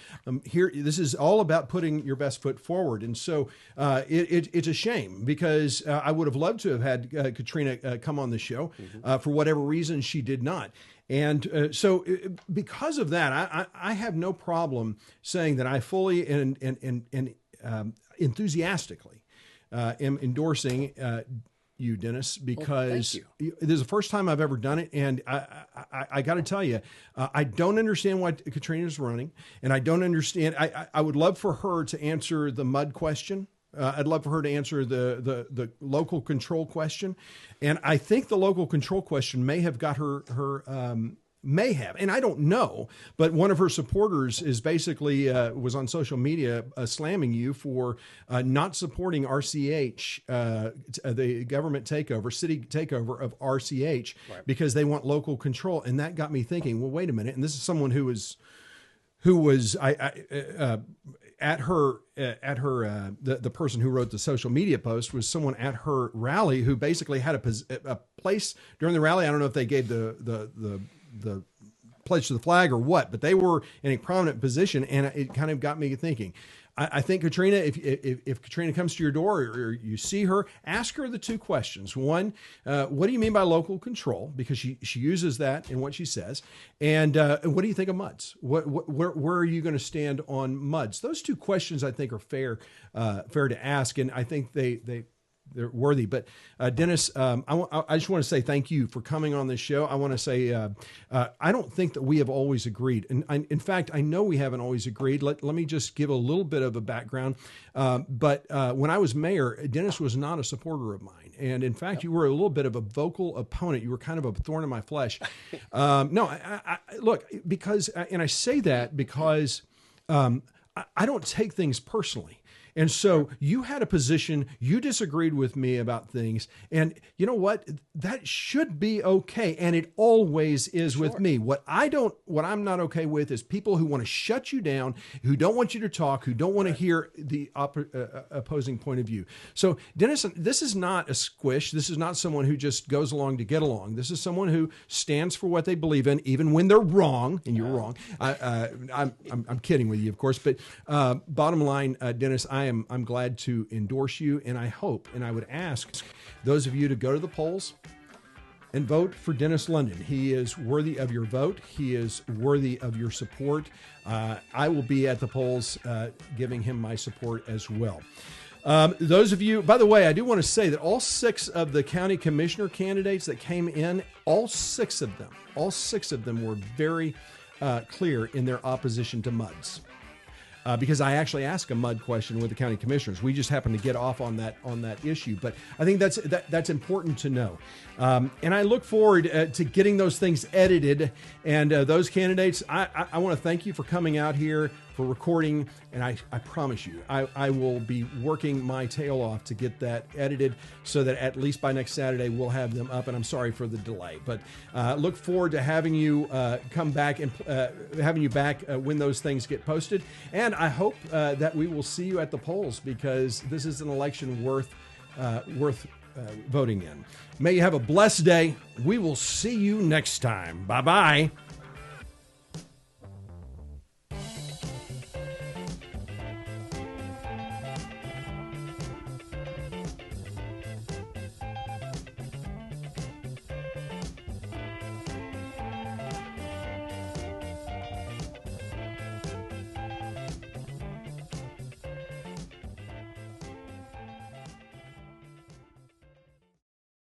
Here, this is all about putting your best foot forward. And so it's a shame, because I would have loved to have had Katrina come on the show. For whatever reason, she did not. And so because of that, I have no problem saying that I fully and enthusiastically am endorsing you, Dennis, because this is the first time I've ever done it. And I got to tell you, I don't understand why Katrina's running, and I don't understand. I would love for her to answer the mud question. I'd love for her to answer the local control question. And I think the local control question may have got her may have, and I don't know, but one of her supporters is basically was on social media slamming you for not supporting RCH, the government takeover, city takeover of RCH, because they want local control. And that got me thinking, well, wait a minute. And this is someone who was at her the person who wrote the social media post was someone at her rally who basically had a place during the rally. I don't know if they gave the pledge to the flag or what, but they were in a prominent position, and it kind of got me thinking. I think Katrina, if Katrina comes to your door or you see her, ask her the two questions. One, what do you mean by local control? Because she uses that in what she says. And what do you think of MUDs? Where are you going to stand on MUDs? Those two questions I think are fair to ask, and I think they're worthy. But Dennis, I just want to say thank you for coming on this show. I want to say I don't think that we have always agreed. And in fact, I know we haven't always agreed. Let me just give a little bit of a background. But when I was mayor, Dennis was not a supporter of mine. And in fact, you were a little bit of a vocal opponent. You were kind of a thorn in my flesh. No, I look, because, and I say that because I don't take things personally. And so you had a position, you disagreed with me about things, and you know what? That should be okay, and it always is with me. What I'm not okay with is people who want to shut you down, who don't want you to talk, who don't want to hear the opposing point of view. So Dennis, this is not a squish. This is not someone who just goes along to get along. This is someone who stands for what they believe in, even when they're wrong, and you're wrong. I'm kidding with you, of course, but bottom line, Dennis, I'm glad to endorse you, and I hope, and I would ask those of you to go to the polls and vote for Dennis London. He is worthy of your vote. He is worthy of your support. I will be at the polls giving him my support as well. Those of you, by the way, I do want to say that all 6 of the county commissioner candidates that came in, all six of them were very clear in their opposition to MUDs. Because I actually asked a MUD question with the county commissioners. We just happened to get off on that issue. But I think that's important to know. And I look forward to getting those things edited. And those candidates, I want to thank you for coming out here, for recording. And I promise you, I will be working my tail off to get that edited so that at least by next Saturday we'll have them up. And I'm sorry for the delay. But look forward to having you come back and having you back when those things get posted. And I hope that we will see you at the polls, because this is an election worth voting in. May you have a blessed day. We will see you next time. Bye-bye.